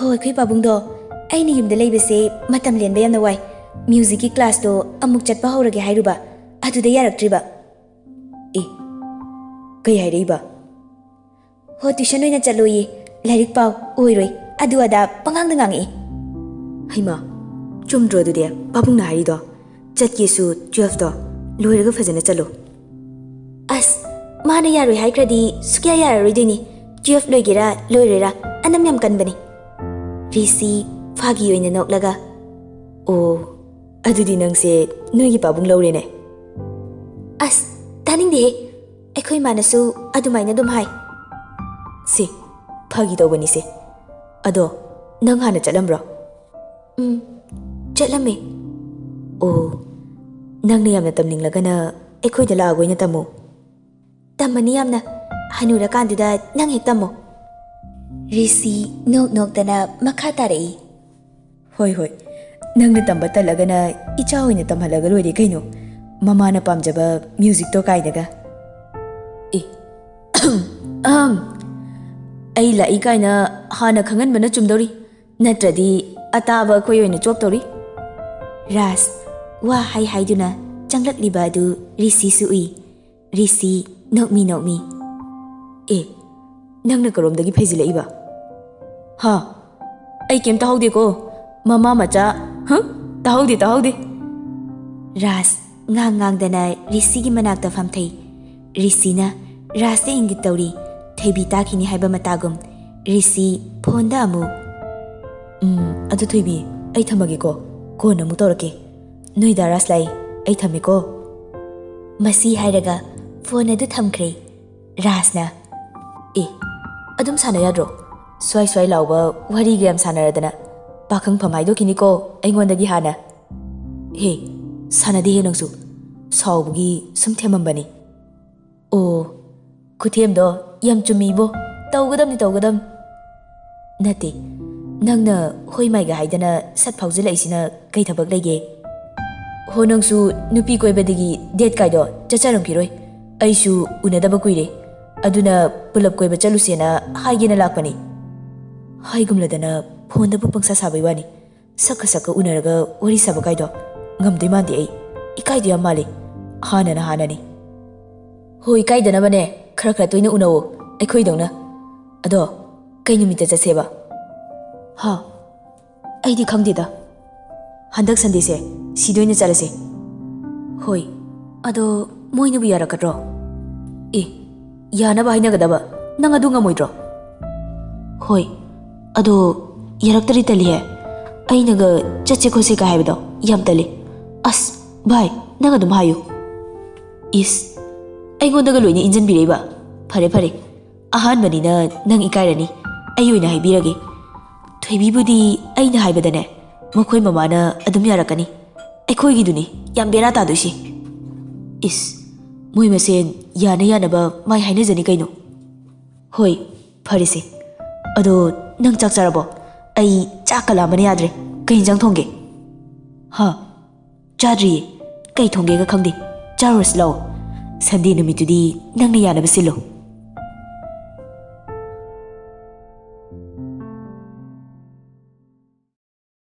ꯑꯩꯈꯣꯏ ꯄꯥꯕꯨꯡꯗꯣ ꯑꯩꯅ ꯌꯨꯝꯗ ꯂꯩꯕꯁꯦ ꯃꯇꯝ ꯂꯦꯟꯕ ꯌꯥꯝꯅ ꯋꯥꯏ. ꯃ꯭ꯌꯨꯖꯤꯛꯀꯤ ꯀ꯭ꯂꯥꯁꯇꯣ ꯑꯃꯨꯛ ꯆꯠꯄ ꯍꯧꯔꯒꯦ ꯍꯥꯏꯔꯨꯕ. ꯑꯗꯨꯗ ꯌꯥꯔꯛꯇ꯭ꯔꯤꯕ. ꯀꯩ ꯍꯥꯏꯔꯛꯏꯕ? ꯇ꯭ꯌꯨꯁꯟ ꯑꯣꯏꯅ ꯆꯠꯂꯣꯌꯦ. ꯂꯥꯏꯔꯤꯛ ꯄꯥꯎ, ꯑꯣꯏꯔꯣꯏ, ꯑꯗꯨ ꯑꯗꯥ ꯄꯉꯥꯡꯗ ꯉꯥꯡꯉꯛꯏ. ꯍꯩꯃꯥ, ꯆꯨꯝꯗ꯭ꯔꯣ ꯑꯗꯨꯗꯤ ꯄꯥꯕꯨꯡꯅ ꯍꯥꯏꯔꯤꯗꯣ ꯆꯠꯀꯦꯁꯨ 12ꯇꯣ ꯂꯣꯏꯔꯒ ꯐꯖꯅ ꯆꯠꯂꯨ ꯑꯁ ꯃꯥꯅ ꯌꯥꯔꯣꯏ ꯍꯥꯏꯈ꯭ꯔꯗꯤ ꯁꯨꯛꯌꯥ ꯌꯥꯔꯔꯣꯏꯗꯣꯏꯅꯤ 12 ꯂꯣꯏꯒꯦꯔꯥ ꯂꯣꯏꯔꯣꯏꯔꯥ ꯑꯅꯝ ꯌꯥꯝ ꯀꯟꯕꯅꯤ ꯔꯤꯁꯤ ꯐꯥꯒꯤ ꯑꯣꯏꯅ ꯅꯣꯛꯂꯒ ꯑꯣ ꯑꯗꯨꯗꯤ ꯅꯪꯁꯦ ꯅꯣꯏꯒꯤ ꯄꯥꯕꯨꯡ ꯂꯧꯔꯦꯅꯦ ꯑꯁ ꯇꯥꯅꯤꯡꯗꯦꯍꯦ ꯑꯩꯈꯣꯏ ꯃꯥꯅꯁꯨ ꯑꯗꯨꯃꯥꯏꯅ ꯑꯗꯨꯝ ꯍꯥꯏ ꯁꯤ ꯐꯥꯒꯤ ꯇꯧꯕꯅꯤꯁꯦ ꯑꯗꯣ ꯅꯪ ꯍꯥꯟꯅ ꯆꯠꯂꯝꯕ꯭ꯔꯣ ꯆꯠꯂꯝꯃꯦ ꯑꯣ ꯅꯪꯅ ꯌꯥꯝꯅ ꯇꯝꯅꯤꯡꯂꯒꯅ ꯑꯩꯈꯣꯏꯗ ꯂꯥꯛꯑꯒ ꯑꯣꯏꯅ ꯇꯝꯃꯨ ꯇꯝꯃꯅꯤ ꯌꯥꯝꯅ ꯍꯅꯨꯔꯀꯥꯟꯗꯨꯗ ꯅꯪ ꯍꯦꯛ ꯇꯝꯃꯣ ꯔꯤꯁꯤ ꯅꯣꯛ ꯅꯣꯛꯇꯅ ꯃꯈꯥ ꯇꯥꯔꯛꯏ ꯍꯣꯏ ꯍꯣꯏ ꯅꯪꯅ ꯇꯝꯕ ꯇꯜꯂꯒꯅ ꯏꯆꯥ ꯑꯣꯏꯅ ꯇꯝꯍꯜꯂꯒ ꯂꯣꯏꯔꯦ ꯀꯩꯅꯣ ꯃꯃꯥꯅ ꯄꯥꯝꯖꯕ ꯃ꯭ꯌꯨꯖꯤꯛꯇꯣ ꯀꯥꯏꯗꯒ ꯑꯦ ꯑꯩ ꯂꯥꯛꯏ ꯀꯥꯏꯅ ꯍꯥꯟꯅ ꯈꯪꯍꯟꯕꯅ ꯆꯨꯝꯗꯧꯔꯤ ꯅꯠꯇ꯭ꯔꯗꯤ ꯑꯇꯥꯕ ꯑꯩꯈꯣꯏ ꯑꯣꯏꯅ ꯆꯣꯞꯇꯧꯔꯤ ꯔꯥꯖ ꯋꯥ ꯍꯥꯏꯗꯨꯅ ꯆꯪꯂꯛꯂꯤꯕ ꯑꯗꯨ ꯔꯤꯁꯤꯁꯨ ꯎꯏ ꯔꯤꯁꯤ ꯅꯣꯛꯃꯤ ꯅꯣꯛꯃꯤ ꯑꯦ ꯅꯪꯅ ꯀꯔꯣꯝꯗꯒꯤ ꯐꯩꯖꯤꯜꯂꯛꯏꯕ ꯍꯥ ꯑꯩ ꯀꯩꯝ ꯇꯥꯍꯧꯗꯦꯀꯣ ꯃꯃꯥ ꯃꯆꯥ ꯇꯥꯍꯧꯗꯦ ꯔꯥꯖ ꯉꯥꯡꯗꯅ ꯔꯤꯁꯤꯒꯤ ꯃꯅꯥꯛꯇ ꯐꯝꯊꯩ ꯔꯤꯁꯤꯅ ꯔꯥꯖꯇ ꯏꯪꯒꯤꯠ ꯇꯧꯔꯤ ꯊꯣꯏꯕꯤ ꯇꯥꯈꯤꯅꯤ ꯍꯥꯏꯕ ꯃꯇꯥꯒꯨꯝ ꯔꯤꯁꯤ ꯐꯣꯟꯗ ꯑꯃꯨꯛ ꯑꯗꯨ ꯊꯣꯏꯕꯤ ꯑꯩ ꯊꯝꯃꯒꯦꯀꯣ ꯀꯣꯟꯅ ꯑꯃꯨꯛ ꯇꯧꯔꯛꯀꯦ ꯅꯣꯏꯗ ꯔꯥꯖ ꯂꯥꯛꯏ ꯑꯩ ꯊꯝꯃꯦꯀꯣ ꯃꯁꯤ ꯍꯥꯏꯔꯒ ꯐꯣꯟ ꯑꯗꯨ ꯊꯝꯈ꯭ꯔꯦ ꯔꯥꯖꯅ ꯑꯦ ꯑꯗꯨꯝ ꯁꯥꯟꯅ ꯌꯥꯗ꯭ꯔꯣ ꯁ꯭ꯋꯥꯏ ꯂꯥꯎꯕ ꯋꯥꯔꯤꯒ ꯌꯥꯝ ꯁꯥꯟꯅꯔꯗꯅ ꯄꯥꯈꯪꯐꯝ ꯍꯥꯏꯗꯣꯛꯈꯤꯅꯤꯀꯣ ꯑꯩꯉꯣꯟꯗꯒꯤ ꯍꯥꯟꯅ ꯍꯦ ꯁꯥꯟꯅꯗꯦꯍꯦ ꯅꯪꯁꯨ ꯁꯥꯎꯕꯒꯤ ꯁꯨꯝ ꯊꯦꯝꯃꯝꯕꯅꯤ ꯑꯣ ꯈꯨꯊꯦꯝꯗꯣ ꯌꯥꯝ ꯆꯨꯝꯃꯤꯕꯣ ꯇꯧꯒꯗꯝꯅꯤ ꯅꯠꯇꯦ ꯅꯪꯅ ꯍꯣꯏ ꯃꯥꯏꯒ ꯍꯥꯏꯗꯅ ꯁꯠ ꯐꯥꯎꯖꯤꯜꯂꯛꯏꯁꯤꯅ ꯀꯩ ꯊꯕꯛ ꯂꯩꯒꯦ ꯍꯣ ꯅꯪꯁꯨ ꯅꯨꯄꯤ ꯀꯣꯏꯕꯗꯒꯤ ꯗꯦꯠ ꯀꯥꯏꯗꯣ ꯆꯠꯆꯔꯝꯈꯤꯔꯣꯏ ꯑꯩꯁꯨ ꯎꯅꯗꯕ ꯀꯨꯏꯔꯦ ꯑꯗꯨꯅ ꯄꯨꯂꯞ ꯀꯣꯏꯕ ꯆꯠꯂꯨꯁꯦꯅ ꯍꯥꯏꯒꯦꯅ ꯂꯥꯛꯄꯅꯤ ꯍꯥꯏꯒꯨꯝꯂꯗꯅ ꯐꯣꯟꯗꯕꯨ ꯄꯪꯁꯥ ꯁꯥꯕꯩ ꯋꯥꯅꯤ ꯁꯛꯀ ꯎꯅꯔꯒ ꯋꯥꯔꯤ ꯁꯥꯕ ꯀꯥꯏꯗꯣ ꯉꯝꯗꯣꯏ ꯃꯥꯟꯗꯦ ꯑꯩ ꯏꯀꯥꯏꯗꯣ ꯌꯥꯝ ꯃꯥꯜꯂꯤ ꯍꯥꯟꯅꯅꯤ ꯍꯣꯏ ꯏꯀꯥꯏꯗꯅꯕꯅꯦ ꯈꯔ ꯇꯣꯏꯅ ꯎꯅꯧꯋꯣ ꯑꯩꯈꯣꯏꯗꯧꯅ ꯑꯗꯣ ꯀꯩ ꯅꯨꯃꯤꯠꯇ ꯆꯠꯁꯦꯕ ꯍꯥ ꯑꯩꯗꯤ ꯈꯪꯗꯦꯗ ꯍꯟꯗꯛ ꯁꯟꯗꯦꯁꯦ ꯁꯤꯗ ꯑꯣꯏꯅ ꯆꯠꯂꯁꯦ ꯍꯣꯏ ꯑꯗꯣ ꯃꯣꯏꯅꯕꯨ ꯌꯥꯔꯛꯀꯗ꯭ꯔꯣ ꯑꯦ ꯌꯥꯅꯕ ꯍꯥꯏꯅꯒꯗꯕ ꯅꯪ ꯑꯗꯨ ꯉꯝꯃꯣꯏꯗ꯭ꯔꯣ ꯍꯣꯏ ꯑꯗꯣ ꯌꯥꯔꯛꯇ꯭ꯔꯗꯤ ꯇꯜꯂꯤꯍꯦ ꯑꯩꯅꯒ ꯆꯠꯁꯦ ꯈꯣꯠꯁꯦꯒ ꯍꯥꯏꯕꯗꯣ ꯌꯥꯝ ꯇꯜꯂꯤ ꯑꯁ ꯚꯥꯏ ꯅꯪ ꯑꯗꯨꯝ ꯍꯥꯏꯌꯨ ꯏꯁ ꯑꯩꯉꯣꯟꯗꯒ ꯂꯣꯏꯅ ꯏꯟꯖꯟꯕꯤꯔꯛꯏꯕ ꯐꯔꯦ ꯑꯍꯥꯟꯕꯅꯤꯅ ꯅꯪ ꯏꯀꯥꯏꯔꯅꯤ ꯑꯩ ꯑꯣꯏꯅ ꯍꯥꯏꯕꯤꯔꯒꯦ ꯊꯣꯏꯕꯤꯕꯨꯗꯤ ꯑꯩꯅ ꯍꯥꯏꯕꯗꯅꯦ ꯃꯈꯣꯏ ꯃꯃꯥꯅ ꯑꯗꯨꯝ ꯌꯥꯔꯛꯀꯅꯤ ꯑꯩꯈꯣꯏꯒꯤꯗꯨꯅꯤ ꯌꯥꯝ ꯕꯦꯔꯥ ꯇꯥꯗꯣꯏꯁꯤ ꯏꯁ ꯃꯣꯏ ꯃꯁꯦꯟ ꯌꯥꯅꯕ ꯃꯥꯏ ꯍꯥꯏꯅꯖꯅꯤ ꯀꯩꯅꯣ ꯍꯣꯏ ꯐꯔꯦꯁꯦ ꯑꯗꯣ ꯅꯪ ꯆꯥꯛ ꯆꯥꯔꯕꯣ ꯑꯩ ꯆꯥꯛꯀ ꯂꯥꯝꯕꯅ ꯌꯥꯗ꯭ꯔꯦ ꯀꯩ ꯏꯟꯖꯥꯡ ꯊꯣꯡꯒꯦ ꯍꯥ ꯆꯥꯗ꯭ꯔꯤꯌꯦ ꯀꯩ ꯊꯣꯡꯒꯦꯒ ꯈꯪꯗꯦ ꯆꯥꯔꯨꯔꯁꯤ ꯂꯥꯛꯑꯣ ꯁꯟꯗꯦ ꯅꯨꯃꯤꯠꯇꯨꯗꯤ ꯅꯪꯅ ꯌꯥꯅꯕ ꯁꯤꯜꯂꯣ